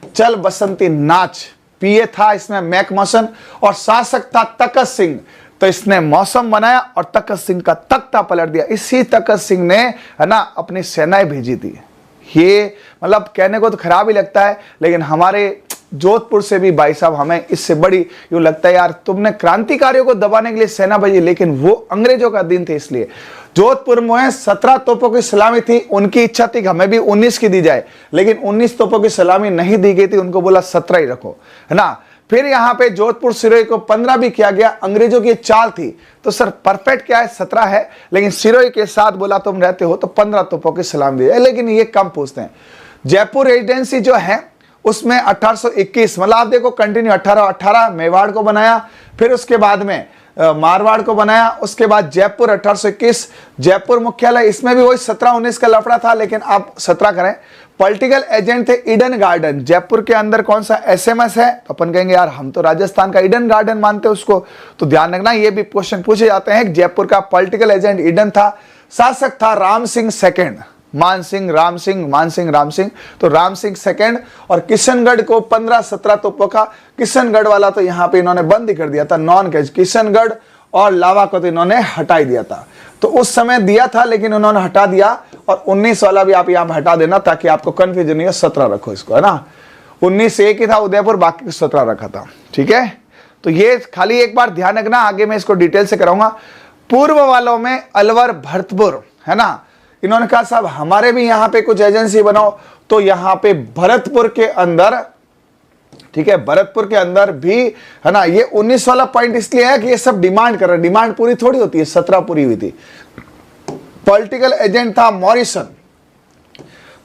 चल बसंती नाच। पीए था इसमें मैक मौसम और शासक था तखत सिंह, तो इसने मौसम बनाया और तखत सिंह का तख्ता पलट दिया। इसी तखत सिंह ने, है ना, अपनी सेनाएं भेजी थी। ये मतलब कहने को तो खराब ही लगता है, लेकिन हमारे जोधपुर से भी भाई साहब हमें इससे बड़ी यूं लगता है यार तुमने क्रांतिकारियों को दबाने के लिए सेना भेजी, लेकिन वो अंग्रेजों का दिन थे। इसलिए जोधपुर में 17 तोपों की सलामी थी। उनकी इच्छा थी कि हमें भी 19 की दी जाए, लेकिन 19 तोपों की सलामी नहीं दी गई थी, उनको बोला 17 ही रखो, है ना। फिर यहां पे जोधपुर सिरोही को 15 भी किया गया। अंग्रेजों की चाल थी, तो सर परफेक्ट क्या है? 17 है, लेकिन सिरोही के साथ बोला तुम रहते हो तो 15 तोपों की सलामी दी, लेकिन ये कम पूछते हैं। जयपुर रेजिडेंसी जो है उसमें 1821, मतलब आप देखो कंटिन्यू 1818 मेवाड़ को बनाया, फिर उसके बाद में मारवाड़ को बनाया, उसके बाद जयपुर 1821 जयपुर मुख्यालय। इसमें भी वही 17-19 का लफड़ा था, लेकिन आप 17 करें। पॉलिटिकल एजेंट थे ईडन गार्डन, जयपुर के अंदर कौन सा एसएमएस है, तो अपन कहेंगे यार हम तो राजस्थान का ईडन गार्डन मानते हैं उसको, तो ध्यान रखना ये भी क्वेश्चन पूछे जाते हैं। जयपुर का पॉलिटिकल एजेंट ईडन था। शासक था राम सिंह सेकंड, मान सिंह राम सिंह, तो राम सिंह सेकंड। और किशनगढ़ को 15-17 तोपों का, किशनगढ़ वाला तो यहाँ पे इन्होंने बंद ही कर दिया था, नॉन कैच। किशनगढ़ और लावा को तो इन्होंने हटा ही दिया था, तो उस समय दिया था लेकिन उन्होंने हटा दिया। और 19 वाला भी आप यहाँ पे हटा देना ताकि आपको कंफ्यूजन नहीं हो। 17 रखो इसको, है ना। 19 से एक ही था उदयपुर, बाकी 17 रखा था। ठीक है, तो ये खाली एक बार ध्यान रखना, आगे मैं इसको डिटेल से कराऊंगा। पूर्व वालों में अलवर, भरतपुर, है ना। इन्होंने कहा साहब हमारे भी यहाँ पे कुछ एजेंसी बनाओ, तो यहां पे भरतपुर के अंदर, ठीक है, भरतपुर के अंदर भी, है ना, ये 19 वाला पॉइंट इसलिए है कि ये सब डिमांड कर रहे हैं, डिमांड पूरी थोड़ी होती है, 17 पूरी हुई थी। पॉलिटिकल एजेंट था मॉरिसन,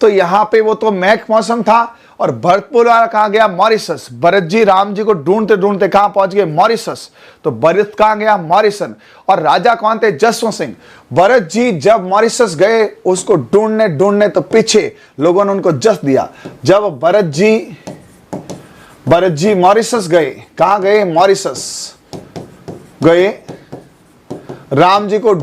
तो यहां पे वो तो मैक मौसम था, और भरतपुर वाला कहां गया, मॉरिशस। भरत जी राम जी को ढूंढते ढूंढते कहां पहुंच गए, मॉरिशस। तो भरत कहां गया, मॉरिसन। और राजा कौन थे, जसवंत सिंह। भरत जी जब मॉरिशस गए उसको ढूंढने ढूंढने, तो पीछे लोगों ने उनको जस दिया। जब भरत जी मॉरिशस गए, कहां गए, मॉरिशस गए राम जी को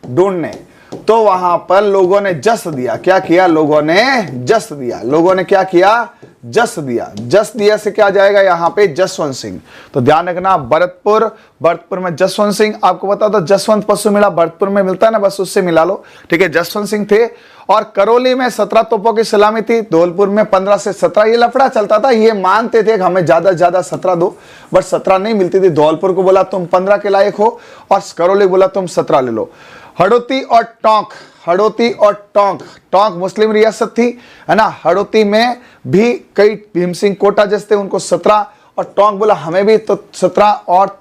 ढूंढने, तो वहां पर लोगों ने जस दिया। क्या किया, लोगों ने जस दिया। लोगों ने क्या किया, जस दिया। जस दिया से क्या जाएगा, यहां पे जसवंत सिंह। तो ध्यान रखना, भरतपुर में जसवंत सिंह, आपको पता था जसवंत पशु मेला भरतपुर में मिलता है ना, बस उससे मिला लो, ठीक है, जसवंत सिंह थे। और करौली में 17 तोपों की सलामी थी, धौलपुर में 15 से 17। ये लफड़ा चलता था, ये मानते थे कि हमें ज्यादा से ज्यादा 17 दो, बट 17 नहीं मिलती थी। धौलपुर को बोला तुम 15 के लायक हो, और करौली बोला तुम 17 ले लो। हड़ौती और टोंक मुस्लिम रियासत थी, है ना। हड़ौती में भी कई भीम सिंह कोटा जैसे थे, उनको 17, और टोंक बोला हमें भी तो 17, और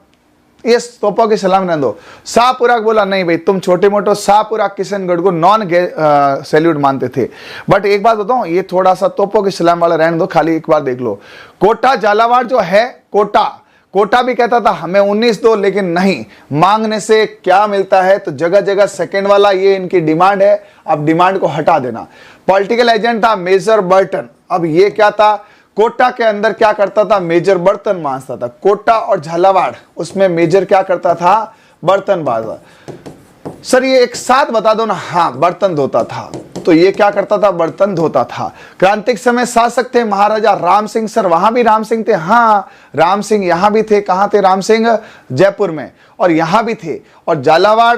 ये तोपों की सलाम रहने दो। शाहपुरा बोला नहीं भाई, तुम छोटे मोटे शाहपुरा किशनगढ़ को नॉन सैल्यूट मानते थे। बट एक बात बताऊं, ये थोड़ा सा तोपों की सलाम वाला रहने दो, खाली एक बार देख लो। कोटा झालावाड़ जो है, कोटा भी कहता था हमें 19 दो, लेकिन नहीं, मांगने से क्या मिलता है, तो जगह जगह सेकंड वाला, ये इनकी डिमांड है, अब डिमांड को हटा देना। पॉलिटिकल एजेंट था मेजर बर्टन। अब ये क्या था, कोटा के अंदर क्या करता था, मेजर बर्तन मांजता था। कोटा और झालावाड़, उसमें मेजर क्या करता था, बर्तन बाजा। सर ये एक साथ बता दो ना, हाँ, बर्तन धोता था। तो ये क्या करता था, बर्तन धोता था। क्रांतिक समय शासक थे महाराजा राम सिंह। सर वहां भी राम सिंह थे, हाँ, राम सिंह यहां भी थे। कहां थे राम सिंह, जयपुर में, और यहां भी थे। और झालावाड़,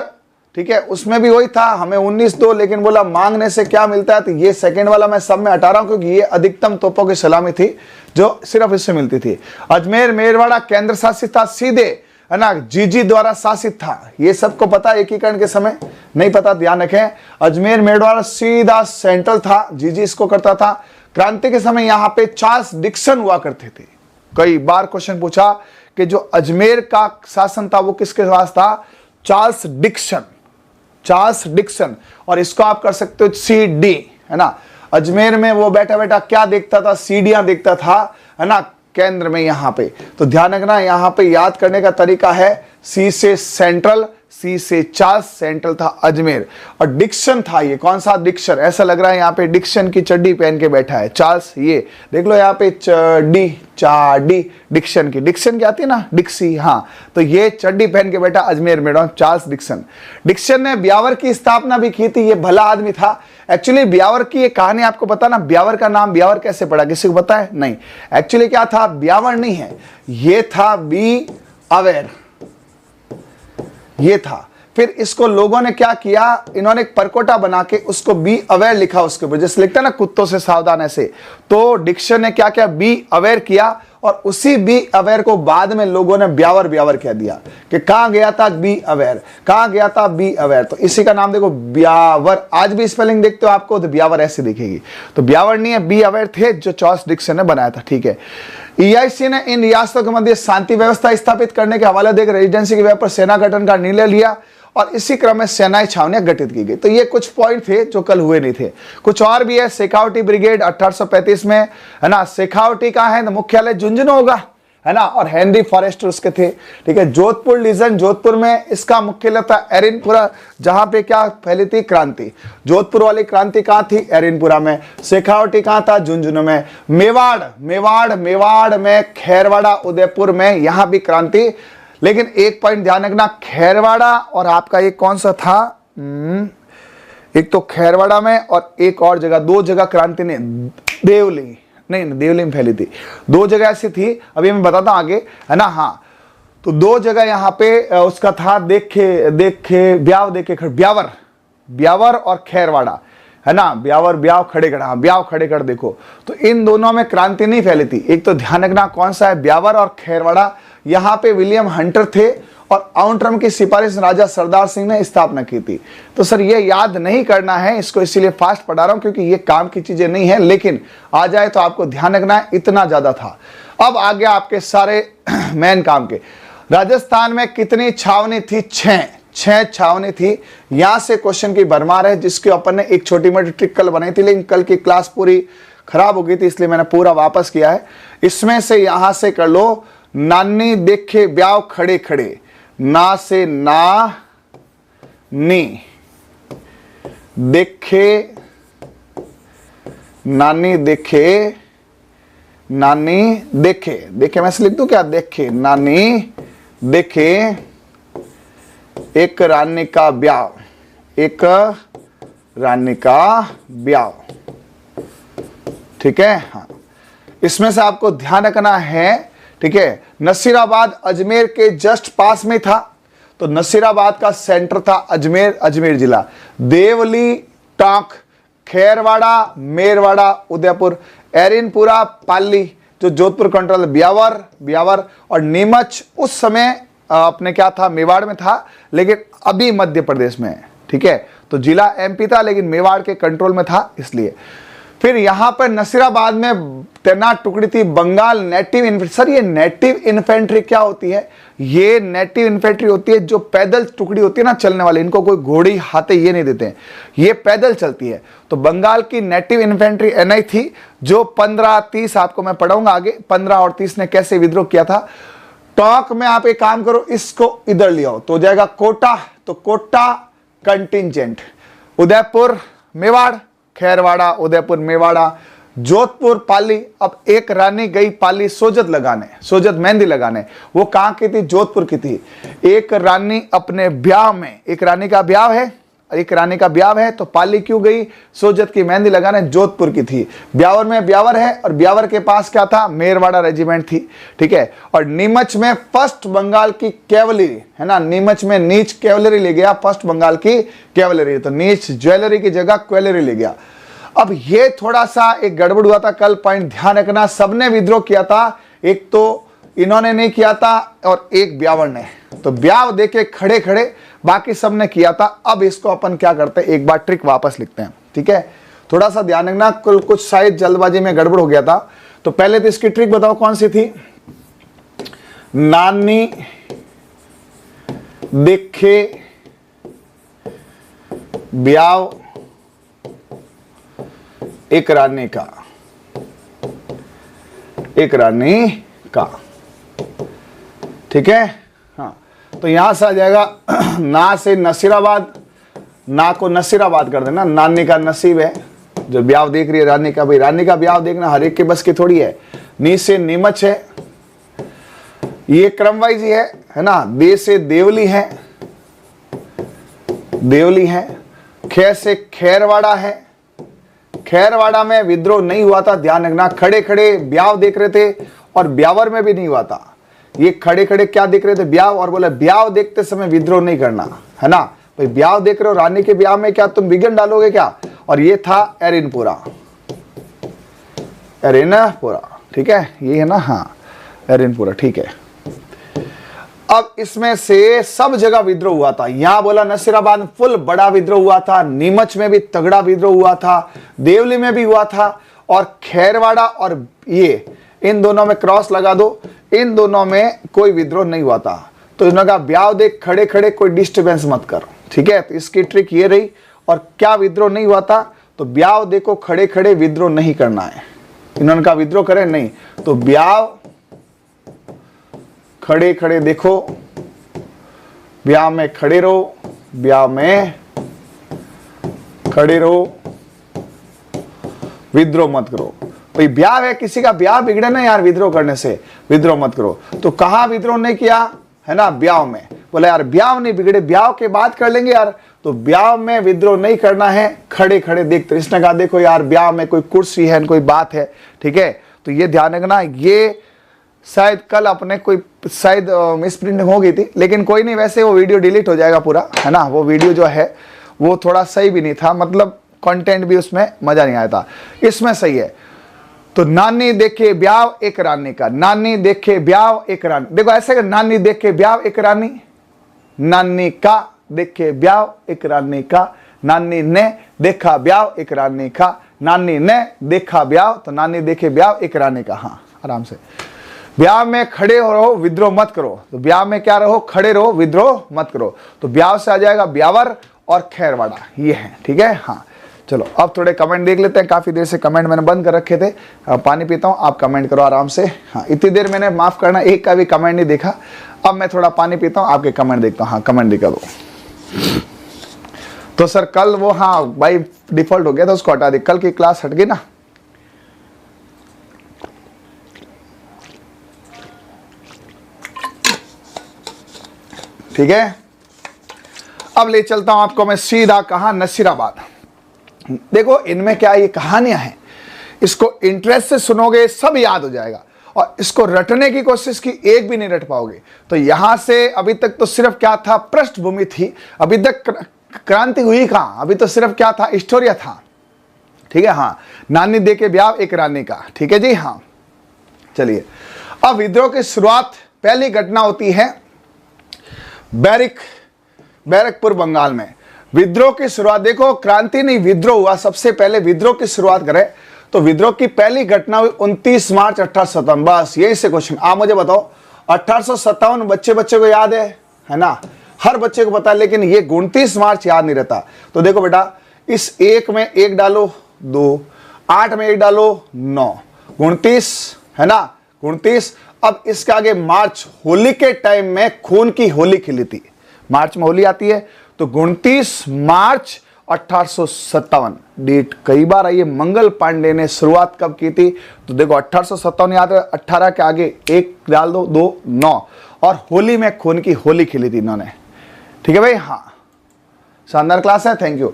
ठीक है, उसमें भी वही था, हमें 19 दो, लेकिन बोला मांगने से क्या मिलता है। तो ये सेकंड वाला मैं सब में हटा रहा हूं, क्योंकि ये अधिकतम तोपों की सलामी थी जो सिर्फ इससे मिलती थी। अजमेर मेरवाड़ा केंद्र शासित था, सीधे, है ना, जीजी द्वारा शासित था। ये सबको पता, एकीकरण के समय नहीं पता, ध्यान रखें। अजमेर मेरवाड़ा सीधा सेंट्रल था, जीजी इसको करता था। क्रांति के समय यहां पे चार्ल्स डिक्सन हुआ करते थे। कई बार क्वेश्चन पूछा कि जो अजमेर का शासन था वो किसके पास था, चार्ल्स डिक्सन। और इसको आप कर सकते हो CD, है ना। अजमेर में वो बैठा बैठा क्या देखता था, सीढ़ियां देखता था, है ना, केंद्र में यहां पे। तो ध्यान रखना, यहां पे याद करने का तरीका है, C से सेंट्रल, C से चार्ल्स, सेंट्रल था अजमेर। और डिक्शन था, ये कौन सा डिक्शन, ऐसा लग रहा है यहाँ पे डिक्शन की चड्डी पहन के बैठा है चार्ल्स। ये देख लो यहाँ पे चाडी डिक्शन की आती है ना, डिक्सी, हाँ, तो ये चड्डी पहन के बैठा अजमेर में चार्ल्स डिक्शन ने ब्यावर की स्थापना भी की थी। ये भला आदमी था। एक्चुअली ब्यावर की ये कहानी आपको पता ना, ब्यावर का नाम ब्यावर कैसे पड़ा, किसी को पता है, नहीं। एक्चुअली क्या था, ब्यावर नहीं है, ये था बी अवेयर, ये था। फिर इसको लोगों ने क्या किया, इन्होंने एक परकोटा बना के उसको बी अवेयर लिखा उसके ऊपर, जैसे लिखता है ना कुत्तों से सावधान ऐसे। तो डिक्शन ने क्या किया, बी अवेयर किया, और उसी बी अवेयर को बाद में लोगों ने ब्यावर कह दिया कि कहां गया था बी अवेयर, कहां गया था बी अवेयर। तो इसी का नाम देखो ब्यावर। आज भी स्पेलिंग देखते हो आपको तो ब्यावर ऐसे दिखेगी। तो ब्यावर नहीं है, बी अवेयर थे, जो चार्ल्स डिक्सन ने बनाया था, ठीक है। EIC ने इन रियासतों के मध्य शांति व्यवस्था स्थापित करने के हवाले देकर रेजिडेंसी के व्यय पर सेना गठन का निर्णय लिया, और इसी क्रम में सेनाएं छावनियां गठित की गई। तो ये कुछ पॉइंट थे जो कल हुए नहीं थे। कुछ और भी है, शेखावटी ब्रिगेड 1835 में, है ना। शेखावटी का है, मुख्यालय झुंझुनू होगा, है ना, और हेनरी फॉरेस्टर उसके थे, ठीक है। जोधपुर डिवीजन, जोधपुर में इसका मुख्यालय था एरिनपुरा, जहां पे क्या फैली थी, क्रांति। जोधपुर वाली क्रांति कहां थी, एरिनपुरा में। शेखावटी कहां था, झुंझुनू में। मेवाड़ में, खैरवाड़ा, उदयपुर में, यहां भी क्रांति। लेकिन एक पॉइंट ध्यान रखना, खैरवाड़ा और आपका एक कौन सा था, एक तो खैरवाड़ा में और एक और जगह, दो जगह क्रांति ने, देवली में फैली थी। दो जगह ऐसी थी, अभी मैं बताता हूं आगे, है ना। हाँ, तो दो जगह यहां पे उसका था, ब्यावर और खैरवाड़ा, है ना। ब्याव खड़ेगढ़ देखो। तो इन दोनों में क्रांति नहीं फैली थी। एक तो ध्यान रखना कौन सा है, ब्यावर और खैरवाड़ा। यहां पे विलियम हंटर थे, और आउटरम की सिफारिश राजा सरदार सिंह ने स्थापना की थी। तो सर ये याद नहीं करना है इसको, इसीलिए फास्ट पढ़ा रहा हूं क्योंकि ये काम की चीजें नहीं है, लेकिन आ जाए तो आपको ध्यान रखना है, इतना ज्यादा था। अब आ गया आपके सारे मेन काम के। राजस्थान में कितनी छावनी थी? 6 छावनी थी। यहां से क्वेश्चन की भरमार है, जिसके अपन ने एक छोटी मोटी ट्रिक कल बनाई थी, लेकिन कल की क्लास पूरी खराब हो गई थी, इसलिए मैंने पूरा वापस किया है। इसमें से यहां से कर लो, नानी देखे ब्याव खड़े खड़े, ना से ना नी देखे, नानी देखे, नानी देखे, देखे मैं से लिख दूं क्या? देखे, नानी देखे एक रानी का ब्याह, एक रानी का ब्याह, ठीक है। हाँ, इसमें से आपको ध्यान रखना है, ठीक है। नसीराबाद अजमेर के जस्ट पास में था, तो नसीराबाद का सेंटर था अजमेर, अजमेर जिला। देवली, टांक, खैरवाड़ा, मेरवाड़ा, उदयपुर, एरिनपुरा, पाली जो जोधपुर कंट्रोल, ब्यावर, ब्यावर और नीमच उस समय अपने क्या था? मेवाड़ में था, लेकिन अभी मध्य प्रदेश में है, ठीक है। तो जिला एमपी था लेकिन मेवाड़ के कंट्रोल में था, इसलिए। फिर यहां पर नसीराबाद में तैनात टुकड़ी थी बंगाल नेटिव इन्फेंट्री। सर ये नेटिव इन्फेंट्री क्या होती है? ये नेटिव इन्फेंट्री होती है जो पैदल टुकड़ी होती है ना, चलने वाली, इनको कोई घोड़ी हाथे ये नहीं देते हैं, ये पैदल चलती है। तो बंगाल की नेटिव इन्फेंट्री एनआई थी, जो 15-30 आपको मैं पढ़ाऊंगा आगे, 15 और 30 ने कैसे विद्रोह किया था। टॉक में आप एक काम करो, इसको इधर ले आओ तो हो जाएगा कोटा, तो कोटा कंटिजेंट, उदयपुर, मेवाड़, खैरवाड़ा, उदयपुर, मेवाड़ा, जोधपुर, पाली। अब एक रानी गई पाली सोजत लगाने, सोजत मेहंदी लगाने, वो कहां की थी? जोधपुर की थी। एक रानी अपने ब्याह में, एक रानी का ब्याह है, एक रानी का ब्याह है, तो पाली क्यों गई? सोजत की मेहंदी लगाने, जोधपुर की थी। ब्यावर में ब्यावर है, और ब्यावर के पास क्या था? मेरवाड़ा रेजिमेंट थी, ठीक है। और नीमच में फर्स्ट बंगाल की कैवलरी है ना, नीमच में नीच कैवलरी ले गया, फर्स्ट बंगाल की कैवलरी, तो नीच ज्वेलरी की जगह क्वेलरी ले गया। अब ये थोड़ा सा एक गड़बड़ हुआ था कल, पॉइंट ध्यान रखना, सबने विद्रोह किया था, एक तो इन्होंने नहीं किया था और एक ब्यावर ने, तो ब्याव देके खड़े खड़े, बाकी सबने किया था। अब इसको अपन क्या करते हैं, एक बार ट्रिक वापस लिखते हैं, ठीक है। थोड़ा सा ध्यान रखना, कुछ शायद जल्दबाजी में गड़बड़ हो गया था। तो पहले तो इसकी ट्रिक बताओ कौन सी थी? नानी देखे ब्याव एक रानी का, एक रानी का, ठीक है। हाँ, तो यहां से आ जाएगा ना से नसीराबाद, ना को नसीराबाद कर देना, नानी का नसीब है जो ब्याह देख रही है रानी का, भाई रानी का ब्याह देखना हर एक के बस की थोड़ी है। नी से नीमच है, ये क्रम वाइज ही है ना। दे से देवली है, देवली है। खे से खैरवाड़ा है, खैरवाड़ा में विद्रोह नहीं हुआ था, ध्यान रखना। खड़े खड़े ब्याह देख रहे थे, और ब्यावर में भी नहीं हुआ था। ये खड़े खड़े क्या देख रहे थे? ब्याह, और बोले ब्याह देखते समय विद्रोह नहीं करना, है ना भाई। ब्याह देख रहे हो, रानी के ब्याह में क्या तुम विघन डालोगे क्या? और ये था एरिनपुरा, एरिनपुरा, ठीक है, ये है ना, हाँ एरिनपुरा, ठीक है। अब इसमें से सब जगह विद्रोह हुआ था। यहां बोला नसीराबाद में फुल बड़ा विद्रोह हुआ था, नीमच में भी तगड़ा विद्रोह हुआ था, देवली में भी हुआ था, और खैरवाड़ा और ये इन दोनों में क्रॉस लगा दो, इन दोनों में कोई विद्रोह नहीं हुआ था। तो इन्होंने कहा ब्याह देख खड़े खड़े कोई डिस्टर्बेंस मत कर, ठीक है। तो इसकी ट्रिक ये रही। और क्या विद्रोह नहीं हुआ था? तो ब्याह देखो खड़े खड़े विद्रोह नहीं करना है। इन्होंने कहा विद्रोह करें नहीं, तो ब्याह खड़े खड़े देखो, ब्याह में खड़े रहो, ब्याह में खड़े रहो, विद्रोह मत करो। भाई ब्याह है, किसी का ब्याह बिगड़े ना यार विद्रोह करने से, विद्रोह मत करो। तो कहां विद्रोह नहीं किया है ना? ब्याह में। बोला यार ब्याह नहीं बिगड़े, ब्याह के बाद कर लेंगे यार, तो ब्याह में विद्रोह नहीं करना है, खड़े खड़े देखते। इसने कहा देखो यार ब्याह में कोई कुर्सी है, कोई बात है, ठीक है। तो ये ध्यान रखना। ये शायद कल अपने कोई शायद मिसप्रिंटिंग हो गई थी, लेकिन कोई नहीं, वैसे वो वीडियो डिलीट हो जाएगा पूरा, है ना। वो वीडियो जो है वो थोड़ा सही भी नहीं था, मतलब कंटेंट भी उसमें मजा नहीं आया था, इसमें सही है। तो नानी देखे ब्याह एक रानी का, नानी देखे ब्याह एक रानी। देखो ऐसे नानी देखे ब्याह एक रानी, नानी का देखे ब्याव एक रानी का, नानी ने देखा ब्याव एक रानी का, नानी ने देखा ब्याव, तो नानी देखे ब्याव एक रानी का। हाँ आराम से। ब्याह में खड़े हो रहो विद्रोह मत करो, तो ब्याह में क्या रहो, खड़े रहो विद्रोह मत करो। तो ब्याह से आ जाएगा ब्यावर और खैरवाड़ा, ये है। ठीक है। हाँ चलो अब थोड़े कमेंट देख लेते हैं। काफी देर से कमेंट मैंने बंद कर रखे थे। पानी पीता हूँ, आप कमेंट करो आराम से। हाँ इतनी देर मैंने, माफ करना, एक का भी कमेंट नहीं देखा। अब मैं थोड़ा पानी पीता हूँ, आपके कमेंट देखता हूँ। हाँ कमेंट दिखा दो। तो सर कल वो, हाँ भाई डिफॉल्ट हो गया था, उसको हटा दे, कल की क्लास हट गई ना। ठीक है। अब ले चलता हूं आपको मैं सीधा कहां, नसीराबाद। देखो इनमें क्या ये कहानियां हैं, इसको इंटरेस्ट से सुनोगे सब याद हो जाएगा, और इसको रटने की कोशिश की एक भी नहीं रट पाओगे। तो यहां से अभी तक तो सिर्फ क्या था, पृष्ठभूमि थी। अभी तक क्रांति हुई कहां, अभी तो सिर्फ क्या था, हिस्टोरिया था। ठीक है। हाँ नानी दे के ब्याह एक रानी का। ठीक है जी। हाँ चलिए अब विद्रोह की शुरुआत, पहली घटना होती है बैरकपुर बंगाल में। विद्रोह की शुरुआत, देखो क्रांति नहीं विद्रोह हुआ। सबसे पहले विद्रोह की शुरुआत करें तो विद्रोह की पहली घटना हुई 29 मार्च 1857। बस यही से क्वेश्चन। आप मुझे बताओ 1857 बच्चे को याद है ना, हर बच्चे को पता है, लेकिन ये 29 मार्च याद नहीं रहता। तो देखो बेटा, इस एक में एक डालो 2, 8 में एक डालो 9, 29 है ना, 29। अब इसके आगे मार्च, होली के टाइम में खून की होली खिली थी। मार्च में होली आती है, तो 29 मार्च 1857 डेट कई बार आई है। मंगल पांडे ने शुरुआत कब की थी, तो देखो 1857 याद है, 18 के आगे एक डाल दो, 2 9, और होली में खून की होली खिली थी इन्होंने। ठीक है भाई। हाँ शानदार क्लास है, थैंक यू।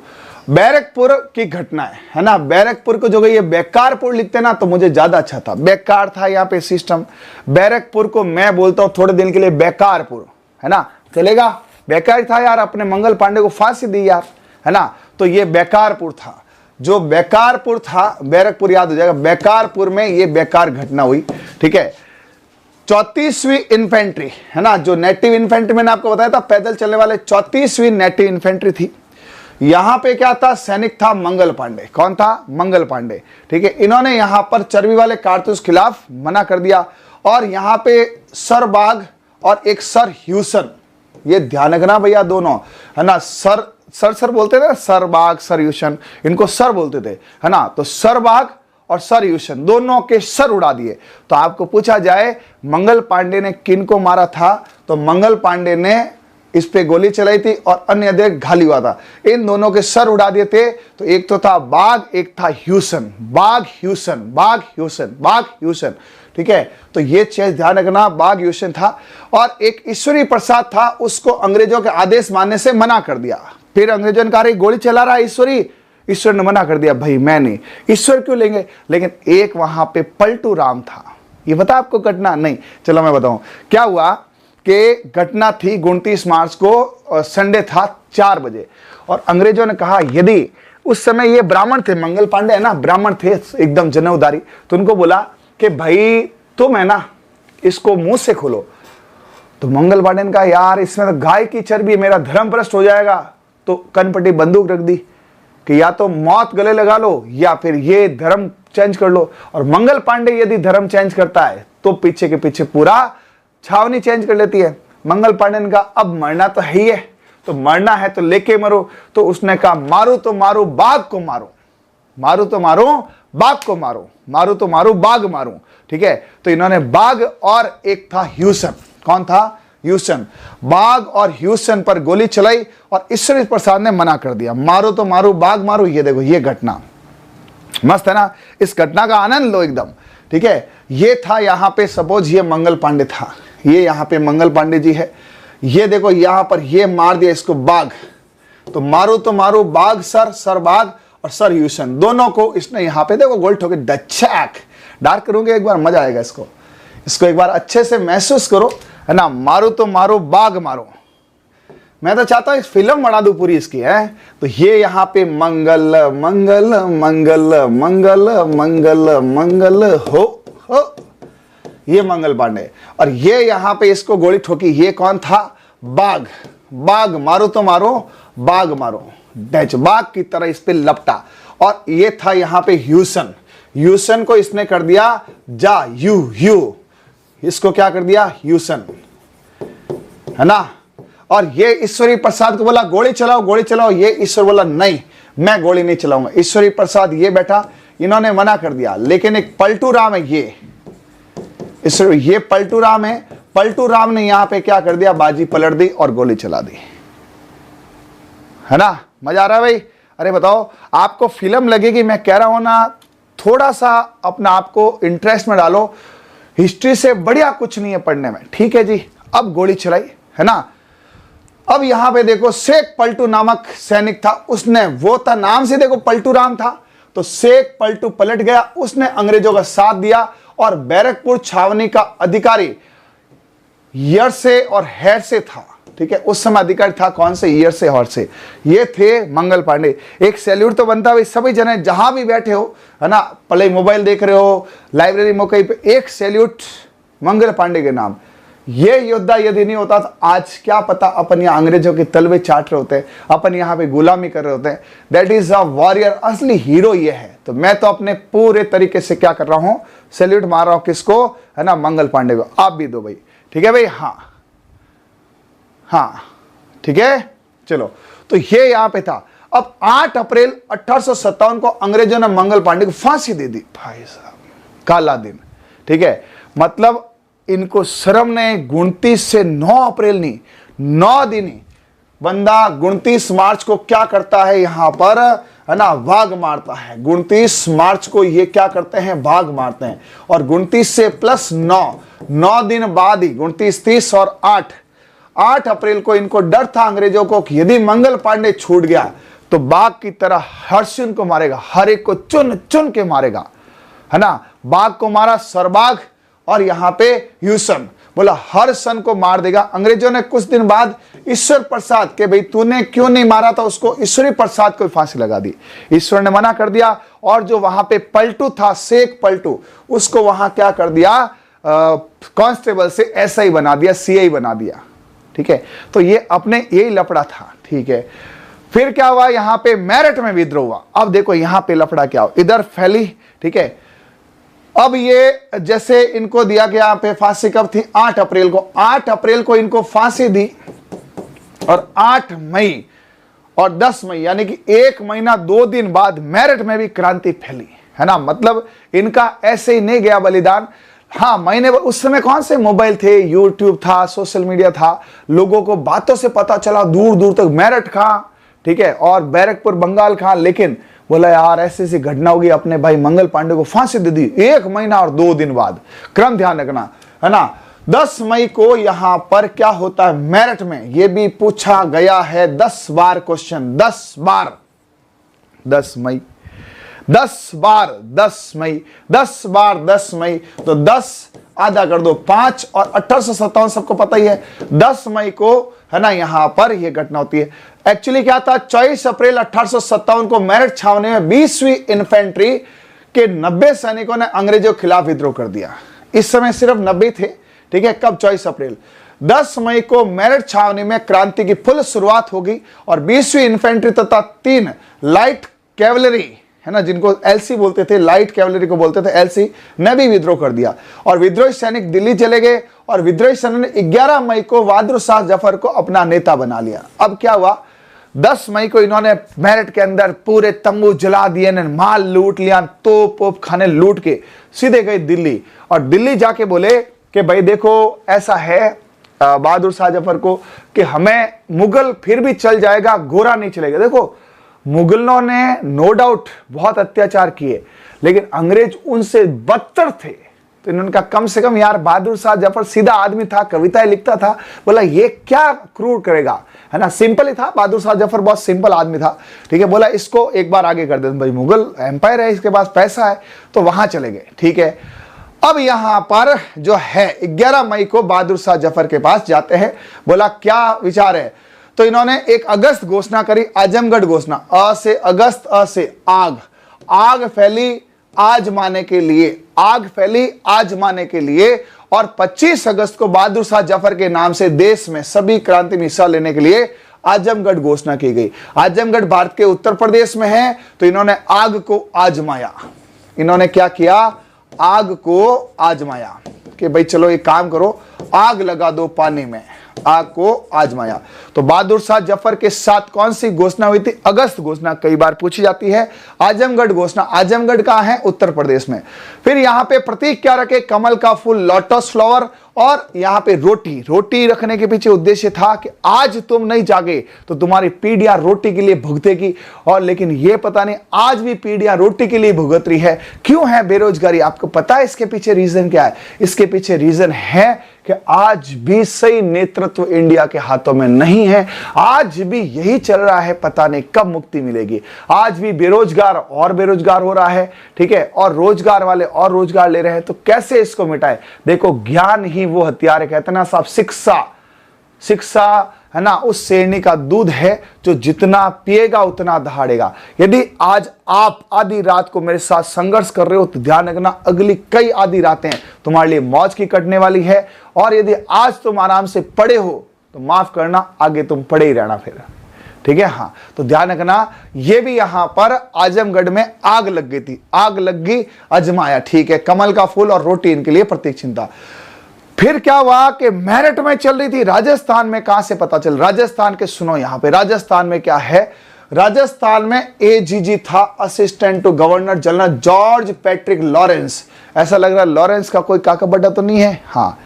बैरकपुर की घटना है ना, बैरकपुर को जो ये बेकारपुर लिखते ना तो मुझे ज्यादा अच्छा था। बेकार था यहाँ पे सिस्टम, बैरकपुर को मैं बोलता हूँ थोड़े दिन के लिए बेकारपुर, है ना, चलेगा। बेकार था यार, अपने मंगल पांडे को फांसी दी यार, है ना। तो ये बेकारपुर था, जो बेकारपुर था, बैरकपुर याद हो जाएगा। बेकारपुर में ये बेकार घटना हुई। ठीक है। 34वीं इन्फेंट्री, है ना, जो नेटिव इन्फेंट्री मैंने आपको बताया था, पैदल चलने वाले, 34वीं नेटिव इन्फेंट्री थी। यहां पे क्या था, सैनिक था मंगल पांडे। कौन था, मंगल पांडे। ठीक है। इन्होंने यहां पर चर्बी वाले कारतूस खिलाफ मना कर दिया, और यहां पे सर बाग और एक सर ह्यूसन, ये ध्यान रखना भैया दोनों, है ना। सर बोलते थे, सर बाग सर ह्यूसन, इनको सर बोलते थे, है ना। तो सर बाग और सर ह्यूसन दोनों के सर उड़ा दिए। तो आपको पूछा जाए मंगल पांडे ने किन को मारा था, तो मंगल पांडे ने इस पे गोली चलाई थी और अन्य अधिक घायल हुआ था। इन दोनों के सर उड़ा दिए थे। तो एक तो था बाग, एक था ह्यूसन। बाग ह्यूसन, बाग ह्यूसन, बाग ह्यूसन। ठीक है। तो ये चीज ध्यान रखना, बाग ह्यूसन था। और एक ईश्वरी प्रसाद था, उसको अंग्रेजों के आदेश मानने से मना कर दिया। फिर अंग्रेजों ने कहा गोली चला रहा है ईश्वरी, ईश्वर ने मना कर दिया, भाई मैं नहीं, ईश्वर क्यों लेंगे। लेकिन एक वहां पे पलटू राम था। ये बता आपको घटना, नहीं चलो मैं बताऊं क्या हुआ। कि घटना थी 29 मार्च को, संडे था 4 बजे, और अंग्रेजों ने कहा यदि, उस समय ये ब्राह्मण थे, मंगल पांडे है ना, ब्राह्मण थे एकदम जनेऊधारी। तो उनको बोला कि भाई तुम है ना इसको मुंह से खोलो। तो मंगल पांडे ने कहा यार इसमें तो गाय की चर्बी, मेरा धर्म भ्रष्ट हो जाएगा। तो कनपट्टी बंदूक रख दी कि या तो मौत गले लगा लो या फिर ये धर्म चेंज कर लो। और मंगल पांडे यदि धर्म चेंज करता है तो पीछे के पीछे पूरा छावनी चेंज कर लेती है। मंगल पांडे ने कहा अब मरना तो है ही है, तो मरना है तो लेके मरो। तो उसने कहा मारू तो मारू बाघ को मारो, मारू तो मारू बाघ को मारो, मारू तो मारू बाघ मारू। ठीक है। तो इन्होंने बाघ और एक था ह्यूसन, कौन था, ह्यूसन। बाघ और ह्यूसन पर गोली चलाई और ईश्वरी प्रसाद ने मना कर दिया, मारो तो मारू बाघ मारू। ये देखो ये घटना मस्त है ना, इस घटना का आनंद लो एकदम। ठीक है। ये था यहां पे, सपोज ये मंगल पांडे था, ये यहां पे मंगल पांडे जी है। ये देखो यहां पर ये मार दिया इसको बाघ। तो मारू तो मारू बाघ सर, सर बाघ और सर ह्यूसन, दोनों को इसने यहां पे देखो गोल ठोके डचैक। डार्क करूंगे एक बार, मजा आएगा इसको, इसको एक बार अच्छे से महसूस करो, है ना। मारू तो मारू बाघ मारो। मैं तो चाहता हूं इस फिल्म बना दूं पूरी इसकी, है। तो ये यहां पे मंगल मंगल मंगल मंगल मंगल मंगल हो, ये मंगल पांडे। और ये यहां पे इसको गोली ठोकी, ये कौन था, बाघ, बाग मारो तो मारो, बाग मारो, डैच बाग की तरह इस पे लपटा। और ये था यहां पे ह्यूसन, ह्यूसन को इसने कर दिया जा, यू इसको क्या कर दिया, ह्यूसन, है ना। और ये ईश्वरी प्रसाद को बोला गोली चलाओ गोली चलाओ, ये ईश्वर बोला नहीं मैं गोली नहीं चलाऊंगा। ईश्वरी प्रसाद ये बैठा, इन्होंने मना कर दिया। लेकिन एक पलटू राम है, ये पलटू राम है, पलटू राम ने यहां पे क्या कर दिया, बाजी पलट दी और गोली चला दी, है ना। मजा आ रहा है भाई। अरे बताओ, आपको फिल्म लगेगी, मैं कह रहा हूं ना, थोड़ा सा अपना आपको इंटरेस्ट में डालो, हिस्ट्री से बढ़िया कुछ नहीं है पढ़ने में, ठीक है जी। अब गोली चलाई, है ना। अब यहां पे देखो, शेख पलटू नामक सैनिक था, उसने, वो था नाम से देखो पलटू राम था, तो शेख पलटू पलट गया, उसने अंग्रेजों का साथ दिया। और बैरकपुर छावनी का अधिकारी यर से और हैर से था, ठीक है। उस समय अधिकारी था कौन से, ईयर से और से, ये थे मंगल पांडे। एक सैल्यूट तो बनता भाई सभी जने जहां भी बैठे हो, है ना, पहले मोबाइल देख रहे हो, लाइब्रेरी में कहीं पे, एक सैल्यूट मंगल पांडे के नाम। ये योद्धा यदि नहीं होता तो आज क्या पता अपन यहाँ अंग्रेजों के तलवे चाट रहे होते हैं, अपन यहाँ पे गुलामी कर रहे होते हैं। दैट इज अ वॉरियर, असली हीरो ये है। तो मैं तो अपने पूरे तरीके से क्या कर रहा हूं, सैल्यूट मार रहा हूं किसको, है ना, मंगल पांडे को। आप भी दो भाई, ठीक है भाई। हाँ ठीक है, चलो। तो ये यहां पे था। अब 8 अप्रैल 1857 को अंग्रेजों ने मंगल पांडे को फांसी दे दी। भाई साहब, काला दिन, ठीक है। मतलब इनको शर्म ने 29 से 9 अप्रैल नहीं, 9 दिन ही बंदा 29 मार्च को क्या करता है यहां पर, है ना, वाघ मारता है। 29 मार्च को ये क्या करते हैं, वाघ मारते हैं। और 29 से प्लस 9 दिन बाद ही 29, 30 और 8 अप्रैल को इनको डर था अंग्रेजों को कि यदि मंगल पांडे छूट गया तो बाघ की तरह हर्षिन को मारेगा, हर एक को चुन चुन के मारेगा, है ना। बाघ को मारा सरबाग, और यहां पे ह्यूसन बोला हर सन को मार देगा। अंग्रेजों ने कुछ दिन बाद ईश्वर प्रसाद के, भाई तूने क्यों नहीं मारा था उसको, ईश्वरी प्रसाद को फांसी लगा दी। ईश्वर ने मना कर दिया। और जो वहां पे पलटू था, शेख पलटू, उसको वहां क्या कर दिया, कांस्टेबल से एसआई बना दिया, सीआई बना दिया, ठीक है। तो ये अपने यही लफड़ा था, ठीक है। फिर क्या हुआ, यहां पे मेरठ में विद्रोह हुआ। अब देखो यहां पे लफड़ा क्या हुआ, इधर फैली, ठीक है। अब ये जैसे इनको दिया गया, यहाँ पे फांसी कब थी, 8 अप्रैल को। 8 अप्रैल को इनको फांसी दी, और 8 मई और 10 मई यानी कि 1 महीना 2 दिन बाद मेरठ में भी क्रांति फैली, है ना। मतलब इनका ऐसे ही नहीं गया बलिदान। हाँ, महीने उस समय कौन से मोबाइल थे, यूट्यूब था, सोशल मीडिया था, लोगों को बातों से पता चला दूर दूर तक मेरठ कहाँ, ठीक है, और बैरकपुर बंगाल कहाँ। लेकिन बोला यार ऐसी ऐसी घटना होगी, अपने भाई मंगल पांडे को फांसी दे दी 1 महीना और 2 दिन बाद। क्रम ध्यान रखना, है ना। 10 मई को यहां पर क्या होता है मेरठ में, यह भी पूछा गया है 10 बार क्वेश्चन, 10 बार, 10 मई, 10 बार 10 मई, 10 बार 10 मई, तो 10 आधा कर दो 5, और 1857 सबको पता ही है 10 मई को, है ना, यहां पर यह घटना होती है। एक्चुअली क्या था, 24 अप्रैल 1857 को मेरठ छावनी में 20वीं इन्फेंट्री के 90 सैनिकों ने अंग्रेजों के खिलाफ विद्रोह कर दिया। इस समय सिर्फ 90 थे, ठीक है। कब, 24 अप्रैल। 10 मई को मेरठ छावनी में क्रांति की फुल शुरुआत होगी, और 20वीं इन्फेंट्री तथा 3 लाइट कैवलरी, है ना, जिनको एलसी बोलते थे, लाइट कैवलरी को बोलते थे एलसी, ने भी विद्रोह कर दिया। और विद्रोही सैनिक दिल्ली चले गए, और विद्रोही सैनिक ने 11 मई को बहादुर शाह जफर को अपना नेता बना लिया। अब क्या हुआ, 10 मई को इन्होंने मेरठ के अंदर पूरे तंबू जला दिए, माल लूट लिया, तोप खाने लूट के सीधे गए दिल्ली। और दिल्ली जाके बोले कि भाई देखो ऐसा है बहादुर शाह जफर को कि हमें मुगल फिर भी चल जाएगा, गोरा नहीं चलेगा। देखो मुगलों ने नो डाउट बहुत अत्याचार किए, लेकिन अंग्रेज उनसे बदतर थे। तो इन्होंने कहा कम से कम यार बहादुर शाह जफर सीधा आदमी था, कविताएं लिखता था, बोला ये क्या क्रूर करेगा, है ना। सिंपल ही था, बहादुर शाह जफर बहुत सिंपल आदमी था, ठीक है। बोला इसको एक बार आगे कर दे, भाई मुगल एम्पायर है, इसके पास पैसा है, तो वहां चले गए, ठीक है। अब यहां पर जो है 11 मई को बहादुर शाह जफर के पास जाते हैं, बोला क्या विचार है। तो इन्होंने 1 अगस्त घोषणा करी, आजमगढ़ घोषणा, अ से अगस्त, अ से आग, आग फैली आजमाने के लिए, आग फैली आजमाने के लिए। और 25 अगस्त को बहादुर शाह जफर के नाम से देश में सभी क्रांति में हिस्सा लेने के लिए आजमगढ़ घोषणा की गई। आजमगढ़ भारत के उत्तर प्रदेश में है, तो इन्होंने आग को आजमाया। इन्होंने क्या किया? आग को आजमाया कि भाई चलो एक काम करो, आग लगा दो पानी में, आग को आजमाया। तो बहादुर शाह जफर के साथ कौन सी घोषणा हुई थी? अगस्त घोषणा कई बार पूछी जाती है। आजमगढ़ घोषणा, आजमगढ़ कहां है? उत्तर प्रदेश में। फिर यहां पे प्रतीक क्या रखे? कमल का फूल, लोटस फ्लावर, और यहां पे रोटी। रोटी रखने के पीछे उद्देश्य था कि आज तुम नहीं जागे तो तुम्हारी पीढ़ियां रोटी के लिए भुगतेगी। और लेकिन ये पता नहीं आज भी पीढ़ियां रोटी के लिए भुगत रही है। क्यों है बेरोजगारी? आपको पता है इसके पीछे रीजन क्या है? इसके पीछे रीजन है कि आज भी सही नेतृत्व इंडिया के हाथों में नहीं है। आज भी यही चल रहा है, पता नहीं कब मुक्ति मिलेगी। आज भी बेरोजगार और बेरोजगार हो रहा है, ठीक है, और रोजगार वाले और रोजगार ले रहे हैं। तो कैसे इसको मिटाए? देखो, ज्ञान ही वो हथियार है। कहते ना साहब, शिक्षा है ना उस शेरनी का दूध है जो जितना पिएगा उतना दहाड़ेगा। यदि आज आप आधी रात को मेरे साथ संघर्ष कर रहे हो तो ध्यान रखना, अगली कई आधी रातें तुम्हारे लिए मौज की कटने वाली है। और यदि आज तुम आराम से पड़े हो तो माफ करना, आगे तुम पड़े ही रहना फिर, ठीक है। हाँ, तो ध्यान रखना, ये भी यहां पर आजमगढ़ में आग लग गई थी, आग लग गई, आजमाया, ठीक है। कमल का फूल और रोटी इनके लिए प्रतीक चिंता। फिर क्या हुआ कि मेरठ में चल रही थी, राजस्थान में कहां से पता चल? राजस्थान के सुनो, यहां पे राजस्थान में क्या है? राजस्थान में एजीजी था, assistant to governor general George Patrick Lawrence. ऐसा लग रहा है लॉरेंस का कोई काका बड्डा तो नहीं है? हाँ,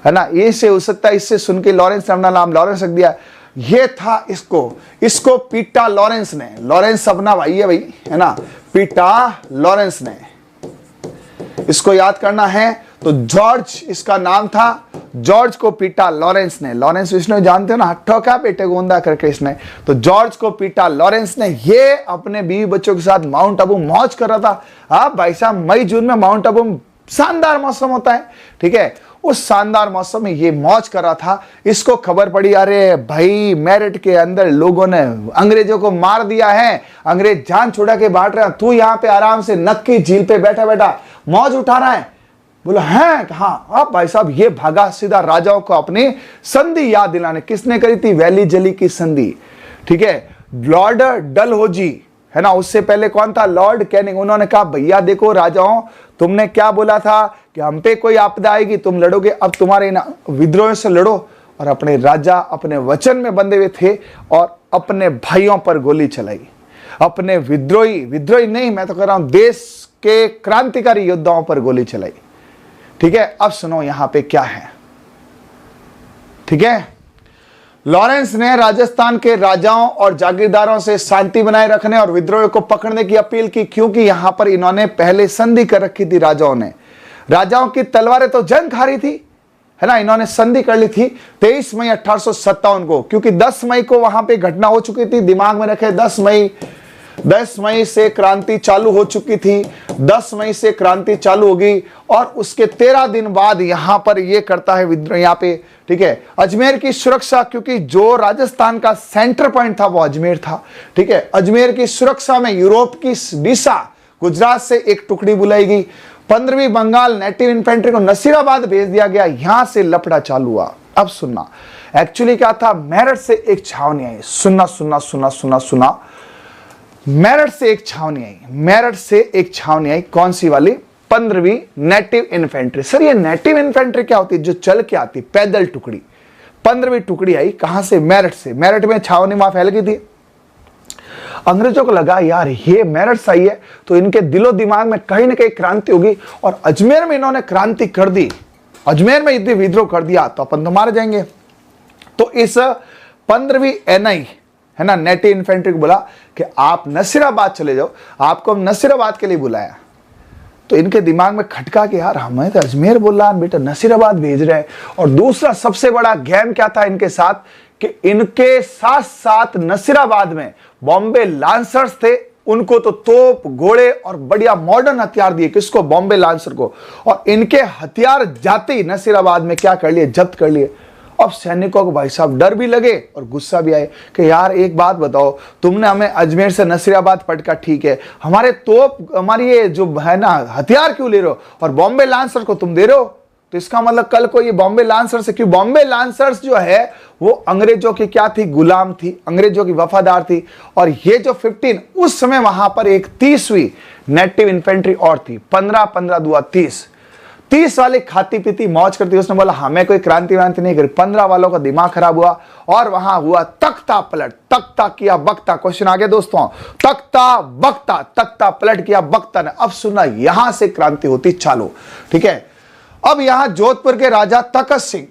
है ना, ये से हो सकता है, इससे सुन के लॉरेंस ने अपना नाम लॉरेंस रख दिया। ये था, इसको पीटा लॉरेंस ने। लॉरेंस अपना भाई है भाई, है ना, पीटा लॉरेंस ने। इसको याद करना है। तो जॉर्ज इसका नाम था, जॉर्ज को पीटा लॉरेंस ने। लॉरेंस विष्णु जानते हो ना, हट्ठो क्या पेटे गोंदा करके इसने। तो जॉर्ज को पीटा लॉरेंस ने। ये अपने बीवी बच्चों के साथ माउंट आबू मौज कर रहा था। हाँ भाई साहब, मई जून में माउंट आबू शानदार मौसम होता है, ठीक है। उस शानदार मौसम में ये मौज कर रहा था। इसको खबर पड़ी, अरे भाई मेरठ के अंदर लोगों ने अंग्रेजों को मार दिया है, अंग्रेज जान छुड़ा के बांट रहे हैं, तू यहाँ पे आराम से नक्की झील पे बैठा बैठा मौज उठा रहा है। बोला है, हाँ अब भाई साहब, ये भागा सीधा राजाओं को अपनी संधि याद दिलाने। किसने करी थी? वैली जली की संधि, ठीक है। लॉर्ड डलहौजी, है ना, उससे पहले कौन था? Lord Canning. उन्होंने कहा भैया देखो राजाओं, तुमने क्या बोला था कि हम पे कोई आपदा आएगी तुम लड़ोगे, अब तुम्हारे विद्रोह से लड़ो। और अपने राजा अपने वचन में बंधे हुए थे और अपने भाइयों पर गोली चलाई। अपने विद्रोही नहीं, मैं तो कह रहा हूं देश के क्रांतिकारी योद्धाओं पर गोली चलाई, ठीक है। अब सुनो यहां पे क्या है, ठीक है। लॉरेंस ने राजस्थान के राजाओं और जागीरदारों से शांति बनाए रखने और विद्रोह को पकड़ने की अपील की, क्योंकि यहां पर इन्होंने पहले संधि कर रखी थी। राजाओं की तलवारें तो जंग खा रही थी, है ना। इन्होंने संधि कर ली थी 23 मई 1857 को, क्योंकि 10 मई को वहां पे घटना हो चुकी थी। दिमाग में रखे, 10 मई से क्रांति चालू हो चुकी थी। 10 मई से क्रांति चालू होगी और उसके 13 दिन बाद यहां पर यह करता है विद्रोह यहां पे, ठीक है। अजमेर की सुरक्षा, क्योंकि जो राजस्थान का सेंटर पॉइंट था वो अजमेर था, ठीक है। अजमेर की सुरक्षा में यूरोप की दिशा गुजरात से एक टुकड़ी बुलाई गई। 15वीं बंगाल नेटिव इन्फेंट्री को नसीराबाद भेज दिया गया। यहां से लफड़ा चालू हुआ। अब सुनना, एक्चुअली क्या था, मेरठ से एक छावनी आई। सुनना, मेरठ से एक छावनी आई। कौन सी वाली? 15वीं नेटिव इन्फेंट्री। सर ये नेटिव इन्फेंट्री क्या होती है? जो चल के आती, पैदल टुकड़ी। 15वीं टुकड़ी आई कहां से? मेरठ से। मेरठ में छावनी वहां फैल गई थी। अंग्रेजों को लगा यार ये मेरठ सही है, तो इनके दिलो दिमाग में कहीं ना कहीं क्रांति होगी, और अजमेर में इन्होंने क्रांति कर दी। अजमेर में यदि विद्रोह कर दिया तो अपन तो मार जाएंगे। तो इस 15वीं एनआई, है ना, नेटिव इन्फेंट्री को बोला कि आप नसीराबाद चले जाओ। आपको हम नसीराबाद के लिए बुलाया। तो इनके दिमाग में खटका कि यार हमें तो अजमेर बोल रहा है, बेटा नसीराबाद भेज रहे हैं। और दूसरा सबसे बड़ा गेम क्या था इनके साथ, कि इनके साथ साथ नसीराबाद में बॉम्बे लांसर्स थे। उनको तो तोप, घोड़े और बढ़िया मॉडर्न हथियार दिए। किसको? बॉम्बे लांसर को। और इनके हथियार जाते ही नसीराबाद में क्या कर लिए? जब्त कर लिए। अब सैनिकों को भाई साहब डर भी लगे और गुस्सा भी आए कि यार एक बात बताओ, तुमने हमें अजमेर से नसीराबाद पटका, ठीक है, हमारे तोप, हमारी ये जो है ना हथियार क्यों ले रहे हो, और बॉम्बे लांसर को तुम दे रहे हो? तो इसका मतलब कल को ये बॉम्बे लांसर्स, क्योंकि बॉम्बे लांसर्स जो है वो अंग्रेजों की क्या थी, गुलाम थी, अंग्रेजों की वफादार थी। और ये जो 15 उस समय वहां पर एक 30वीं नेटिव इन्फेंट्री और थी, 15 दुआ 30 वाले खाती पीती मौज करती। उसने बोला हमें कोई क्रांति वांति नहीं करी। 15 वालों का दिमाग खराब हुआ और वहां हुआ तख्ता पलट, तख्ता किया बख्ता। क्वेश्चन आ गया दोस्तों, तख्ता बख्ता, तख्ता पलट किया बख्ता ने। अब सुनना, यहां से क्रांति होती चालू, ठीक है। अब यहां जोधपुर के राजा तखत सिंह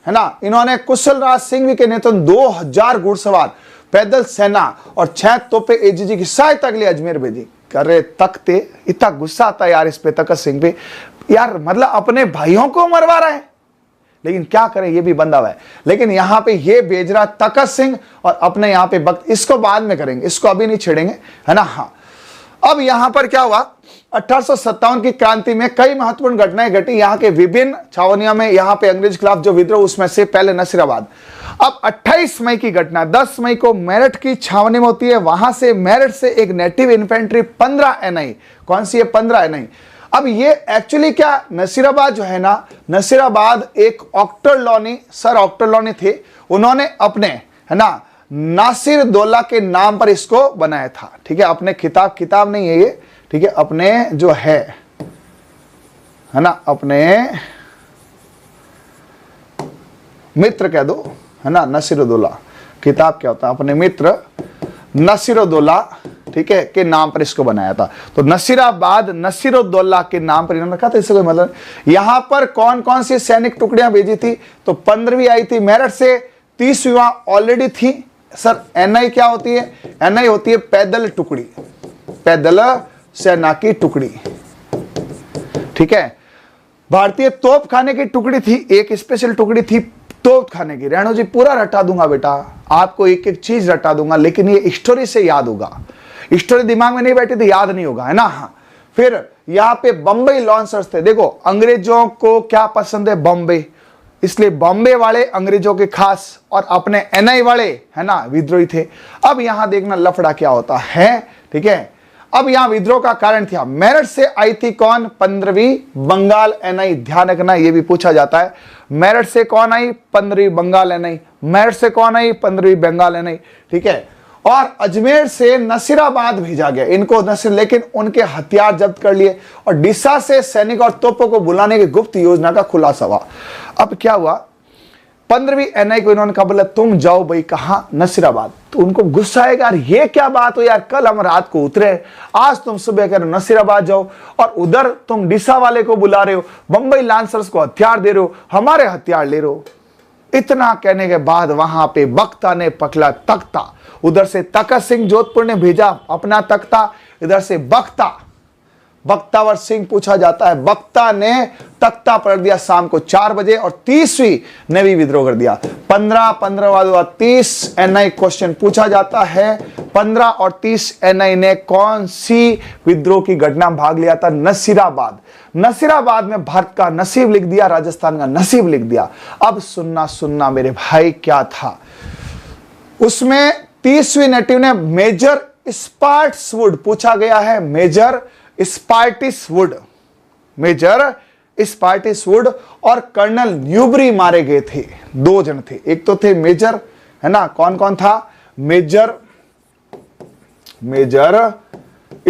है ना, इन्होंने कुशल राज सिंह के नेतृत्व 2000 घुड़सवार, पैदल सेना और 6 तोपे एजीजी की सहायता के लिए अजमेर भेजी। कर रहे तख्ते, इतना गुस्सा आता यार इस पे, तखत सिंह पे, यार मतलब अपने भाइयों को मरवा रहा है, लेकिन क्या करें, ये भी बंधा हुआ है। लेकिन यहां पे ये भेज रहा तखत सिंह और अपने यहां पे वक्त, इसको बाद में करेंगे, इसको अभी नहीं छेड़ेंगे, है ना। हाँ, अब यहां पर क्या हुआ, 1857 की क्रांति में कई महत्वपूर्ण घटनाएं घटी। यहां के विभिन्न छावनियों में यहां पे अंग्रेज के खिलाफ जो विद्रोह, उसमें से पहले नसीराबाद। अब 28 मई की घटना, 10 मई को मेरठ की छावनी में होती है। वहां से मेरठ से एक नेटिव इन्फेंट्री 15 एनआई, कौन सी है, 15 एनआई। अब ये एक्चुअली क्या, नसीराबाद जो है ना, नसीराबाद एक ऑक्टरलॉनी, सर ऑक्टरलॉनी थे, उन्होंने अपने, है ना, नासिर दौला के नाम पर इसको बनाया था, ठीक है। अपने किताब नहीं है ये, ठीक है, अपने जो है ना, अपने मित्र कह दो, है ना, नसीरुद्दौला। किताब क्या होता है, अपने मित्र नसीरुद्दौला, ठीक है, के नाम पर इसको बनाया था। तो नसीराबाद नसीरुद्दौला के नाम पर इन्होंने रखा था। इससे कोई मतलब, यहां पर कौन कौन सी सैनिक टुकड़ियां भेजी थी, तो 15वीं आई थी मेरठ से, 30वीं ऑलरेडी थी। सर एनआई क्या होती है, एनआई होती है पैदल टुकड़ी, पैदल सेना की टुकड़ी, ठीक है। भारतीय तोप खाने की टुकड़ी थी, एक स्पेशल टुकड़ी थी तोप खाने की। रेणु जी पूरा रटा दूंगा बेटा, आपको एक एक चीज रटा दूंगा, लेकिन ये स्टोरी से याद होगा, स्टोरी दिमाग में नहीं बैठी तो याद नहीं होगा, है ना। हाँ, फिर यहां पे बम्बई लॉन्चर्स थे। देखो अंग्रेजों को क्या पसंद है, बॉम्बे, इसलिए बॉम्बे वाले अंग्रेजों के खास और अपने एनआई वाले, है ना, विद्रोही थे। अब यहां देखना लफड़ा क्या होता है, ठीक है। अब यहां विद्रोह का कारण था, मेरठ से आई थी कौन, 15वीं बंगाल एनआई। ध्यान रखना, यह भी पूछा जाता है, मेरठ से कौन आई, 15वीं बंगाल एनआई। मेरठ से कौन आई, 15वीं बंगाल एनआई, ठीक है। और अजमेर से नसीराबाद भेजा गया इनको, लेकिन उनके हथियार जब्त कर लिए और डिसा से सैनिक और तोपों को बुलाने की गुप्त योजना का खुलासा हुआ। अब क्या हुआ, 15वीं एनआई को इन्होंने कहा, बोला तुम जाओ भाई, कहां, नसीराबाद। तो उनको गुस्सा आएगा, यार ये क्या बात हो यार, कल हम रात को उतरे, आज तुम सुबह कह रहे हो नसीराबाद जाओ, और उधर तुम डिसा वाले को बुला रहे हो, बंबई लांसर्स को हथियार दे रहे हो, हमारे हथियार ले रहे हो। इतना कहने के बाद वहां पे बख्ता ने पकड़ा तख्ता, उधर से तखत सिंह जोधपुर ने भेजा अपना तख्ता, इधर से बख्तावर सिंह पूछा जाता है, बख्ता ने तख्ता पलट दिया शाम को 4 बजे और 30वीं ने भी विद्रोह कर दिया। 15 30 एनआई क्वेश्चन पूछा जाता है, 15 और 30 एनआई ने कौन सी विद्रोह की घटना भाग लिया था, नसीराबाद में भारत का नसीब लिख दिया, राजस्थान का नसीब लिख दिया। अब सुनना मेरे भाई, क्या था उसमें, 30वीं नेटिव ने मेजर स्पार्टसवुड पूछा गया है, मेजर स्पार्टिसवुड और कर्नल न्यूबरी मारे गए थे। 2 जन थे, एक तो थे मेजर, है ना, कौन था, मेजर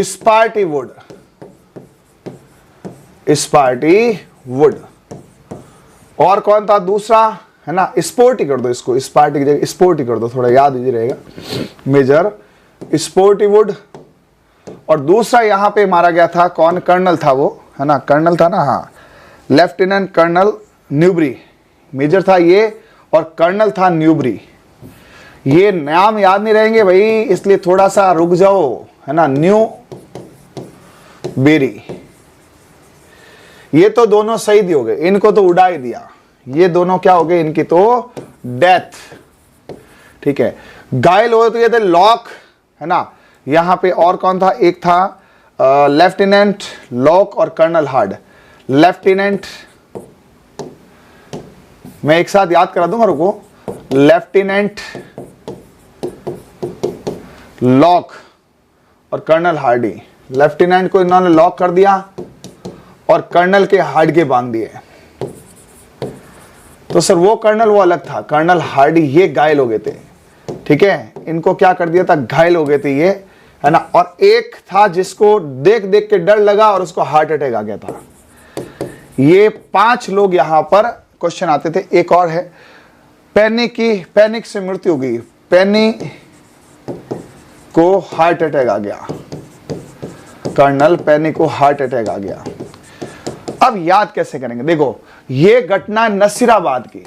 स्पार्टिवुड, और कौन था दूसरा, है ना, स्पोर्टी कर दो इसको, स्पार्टी की जगह स्पोर्टी कर दो, थोड़ा याद ही रहेगा, मेजर स्पोर्टिवुड। और दूसरा यहां पे मारा गया था कौन, कर्नल था वो, है ना, कर्नल था ना, हाँ, लेफ्टिनेंट कर्नल न्यूबरी, मेजर था ये और कर्नल था न्यूबरी। ये नाम याद नहीं रहेंगे भाई, इसलिए थोड़ा सा रुक जाओ, है ना, न्यूबेरी। ये तो दोनों शहीद हो गए, इनको तो उड़ा ही दिया, ये दोनों क्या हो गए, इनकी तो डेथ, ठीक है। घायल हुए तो ये थे लॉक, है ना, यहां पे और कौन था, एक था लेफ्टिनेंट लॉक और कर्नल हार्ड। लेफ्टिनेंट, मैं एक साथ याद करा दूंगा, रुको, लेफ्टिनेंट लॉक और कर्नल हार्डी। लेफ्टिनेंट को इन्होंने लॉक कर दिया और कर्नल के हार्ड के बांध दिए, तो सर वो कर्नल वो अलग था, कर्नल हार्डी ये घायल हो गए थे, ठीक है, इनको क्या कर दिया था, घायल हो गए थे ये, है ना। और एक था जिसको देख देख के डर लगा और उसको हार्ट अटैक आ गया था। ये 5 लोग यहां पर क्वेश्चन आते थे। एक और है, पैनिक से मृत्यु हो गई, पेनी को हार्ट अटैक आ गया, कर्नल पेनी को हार्ट अटैक आ गया। अब याद कैसे करेंगे, देखो ये घटना नसीराबाद की,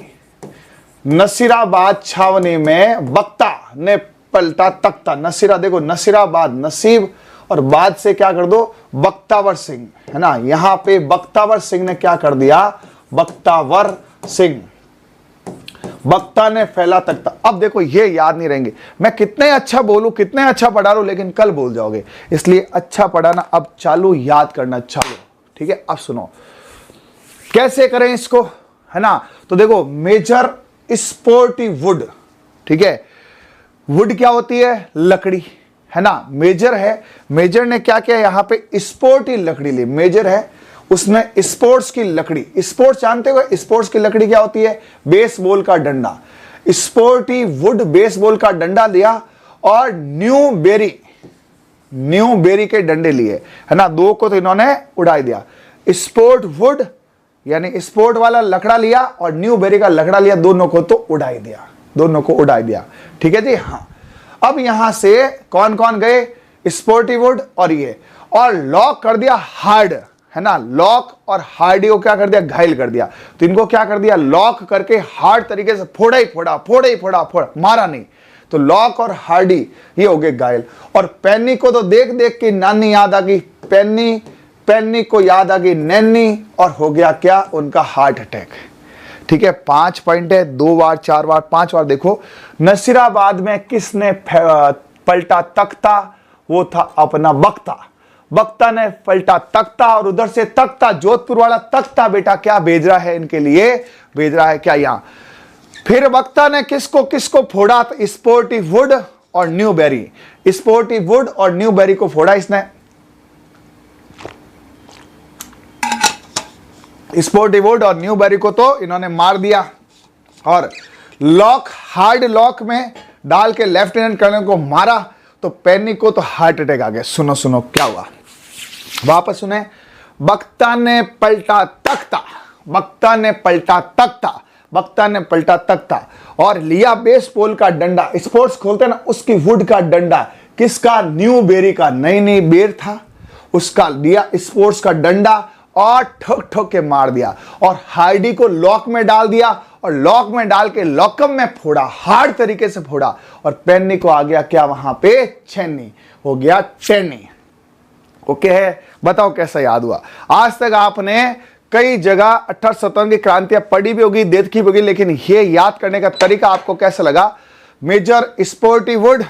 नसीराबाद छावनी में बख्ता ने पलटा तख्ता। नसीरा, देखो नसीराबाद, नसीब और बाद से क्या कर दो, बख्तावर सिंह, है ना। यहां पे बख्तावर सिंह ने क्या कर दिया, बख्तावर सिंह, बख्ता ने फैला तख्ता। अब देखो ये याद नहीं रहेंगे, मैं कितने अच्छा बोलूं, कितने अच्छा पढ़ा लूं, लेकिन कल भूल जाओगे, इसलिए अच्छा पढ़ाना अब चालू, याद करना चालू, ठीक है। अब सुनो कैसे करें इसको, है ना। तो देखो मेजर स्पोर्टी वुड, ठीक है, वुड क्या होती है, लकड़ी, है ना। मेजर है, मेजर ने क्या किया, यहां पे स्पोर्टी लकड़ी ली, मेजर है उसने स्पोर्ट्स की लकड़ी, स्पोर्ट्स जानते हो, स्पोर्ट्स की लकड़ी क्या होती है, बेसबॉल का डंडा, स्पोर्टी वुड बेसबॉल का डंडा लिया और न्यू बेरी के डंडे लिए, है ना। 2 को तो इन्होंने उड़ा दिया, स्पोर्ट वुड यानी स्पोर्ट वाला लकड़ा लिया और न्यू बेरी का लकड़ा लिया, दोनों को तो उड़ा दिया, दोनों को उड़ा दिया, ठीक है जी। हाँ, अब यहां से कौन कौन गए, स्पोर्टी वुड और ये, और लॉक कर दिया हार्ड, है ना। लॉक और हार्डी को क्या कर दिया, घायल कर दिया। तो इनको क्या कर दिया, लॉक करके हार्ड तरीके से फोड़ा ही फोड़ा, मारा नहीं। तो लॉक और हार्डी ये हो गए घायल। और पेनी को तो देख देख के नानी याद आ गई, पेनी को याद आ गई नैनी, और हो गया क्या, उनका हार्ट अटैक, ठीक है। 5 पॉइंट है, 2 बार 4 बार 5 बार। देखो नसीराबाद में किसने पलटा तख्ता, वो था अपना बख्ता ने पलटा तख्ता, और उधर से तख्ता, जोधपुर वाला तख्ता बेटा क्या भेज रहा है इनके लिए, भेज रहा है क्या यहां। फिर बख्ता ने किसको किसको फोड़ा, स्पोर्टी वुड और न्यू बेरी, स्पोर्टी वुड और न्यू बेरी को फोड़ा इसने, स्पोर्टी वुड और न्यू बेरी को तो इन्होंने मार दिया। और लॉक, हार्ड लॉक में डाल के लेफ्टिनेंट कर्नल को मारा, तो पेनी को तो हार्ट अटैक आ गया। सुनो सुनो क्या हुआ, वापस सुने, बख्ता ने पलटा तख्ता, बख्ता ने पलटा तख्ता, बख्ता ने पलटा तख्ता और लिया बेसबॉल का डंडा, स्पोर्ट्स खोलते ना उसकी वुड का डंडा, किसका, न्यू बेरी का, नई बेर था उसका, लिया स्पोर्ट्स का डंडा और ठोक ठोक के मार दिया। और हार्डी को लॉक में डाल दिया और लॉक में डाल के लॉकअप में फोड़ा, हार्ड तरीके से फोड़ा। और पेनी को आ गया क्या, वहां पे छेनी, हो गया चेन्नी। ओके है, बताओ कैसा याद हुआ। आज तक आपने कई जगह 1857 की क्रांतियां पढ़ी भी होगी, देखी भी होगी, लेकिन ये याद करने का तरीका आपको कैसा लगा। Major sporty wood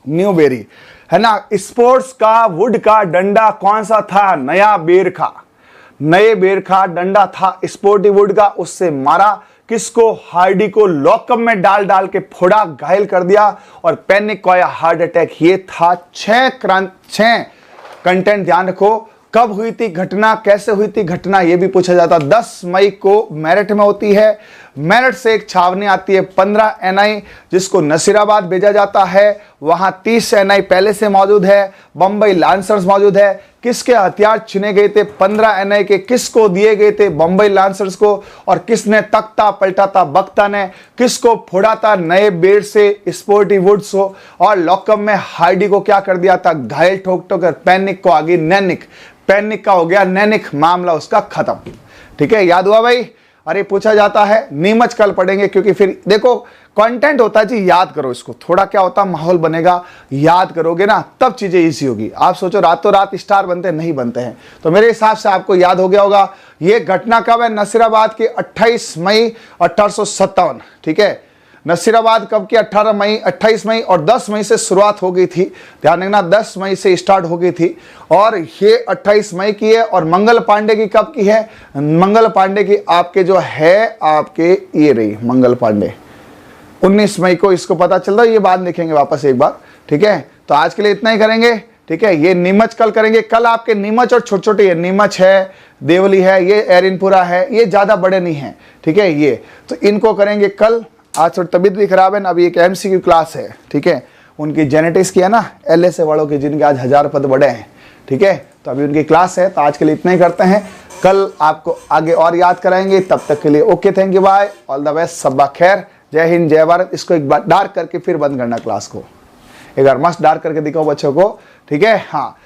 new berry, है ना। स्पोर्ट्स का वुड का डंडा कौन सा था, नया बेर का, नए बेर का डंडा था स्पोर्टी वुड का, उससे मारा किसको, हार्डी को लॉकअप में डाल डाल के फोड़ा, घायल कर दिया। और पैनिक को आया हार्ट अटैक। ये था 6 कंटेंट, ध्यान रखो। कब हुई थी घटना, कैसे हुई थी घटना, यह भी पूछा जाता। 10 मई को मेरठ में होती है। मेरठ से एक छावनी आती है 15 NI, जिसको नसीराबाद भेजा जाता है। वहां 30 NI पहले से मौजूद है। बंबई लांसर्स मौजूद है। किसके हथियार चुने गए थे, 15 NI के, किसको दिए गए थे, बंबई लांसर्स को। और किसने तख्ता पलटा था, बख्ता ने। किसको फोड़ा था, नए बेर से, स्पोर्टी वुड्स को। और लॉकअप में हार्डी को क्या कर दिया था, घायल ठोक ठोक कर। पैनिक को आगे नैनिक, पैनिक का हो गया नैनिक, मामला उसका खत्म। ठीक है, याद हुआ भाई। अरे पूछा जाता है, नीमच कल पढ़ेंगे, क्योंकि फिर देखो कंटेंट होता है जी, याद करो इसको। थोड़ा क्या होता है, माहौल बनेगा, याद करोगे ना तब चीजें इजी होगी। आप सोचो रातों रात स्टार बनते नहीं बनते हैं। तो मेरे हिसाब से आपको याद हो गया होगा। ये घटना कब है, नसीराबाद की 28 मई 1857। ठीक है, नसीराबाद कब की, 28 मई और 10 मई से शुरुआत हो गई थी। ध्यान रखना, 10 मई से स्टार्ट हो गई थी और ये 28 मई की है। और मंगल पांडे की कब की है, मंगल पांडे की आपके जो है, आपके ये रही मंगल पांडे 19 मई को। इसको पता चल रहा है, ये बात लिखेंगे वापस एक बार। ठीक है, तो आज के लिए इतना ही करेंगे। ठीक है। ये नीमच कल करेंगे, कल आपके नीमच और छोटे छोटे, नीमच है, देवली है, ये एरिनपुरा है, ये ज्यादा बड़े नहीं है, ठीक है। ये तो इनको करेंगे कल। आज थोड़ी तबीयत भी खराब है ना, अभी एक MCQ क्लास है, ठीक है। उनकी जेनेटिक्स की है ना, LSA वालों की, जिनके आज 1000 पद बड़े हैं, ठीक है। तो अभी उनकी क्लास है, तो आज के लिए इतना ही करते हैं। कल आपको आगे और याद कराएंगे। तब तक के लिए okay, thank you, bye, all the best, सबा खैर, जय हिंद, जय भारत। इसको एक बार डार्क करके फिर बंद करना क्लास को, एक बार मस्त डार्क करके दिखाओ बच्चों को, ठीक है। हाँ,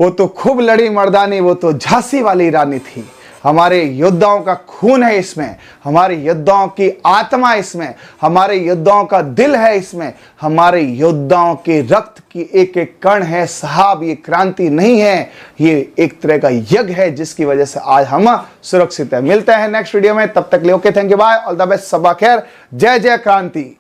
वो तो खूब लड़ी मर्दानी, वो तो झांसी वाली रानी थी। हमारे योद्धाओं का खून है इसमें, हमारे योद्धाओं की आत्मा इसमें, हमारे योद्धाओं का दिल है इसमें, हमारे योद्धाओं के रक्त की एक एक कण है साहब। ये क्रांति नहीं है, ये एक तरह का यज्ञ है जिसकी वजह से आज हम सुरक्षित है। मिलते हैं नेक्स्ट वीडियो में, तब तक लिए okay, thank you, bye, all the best, सबा खैर, जय जय क्रांति।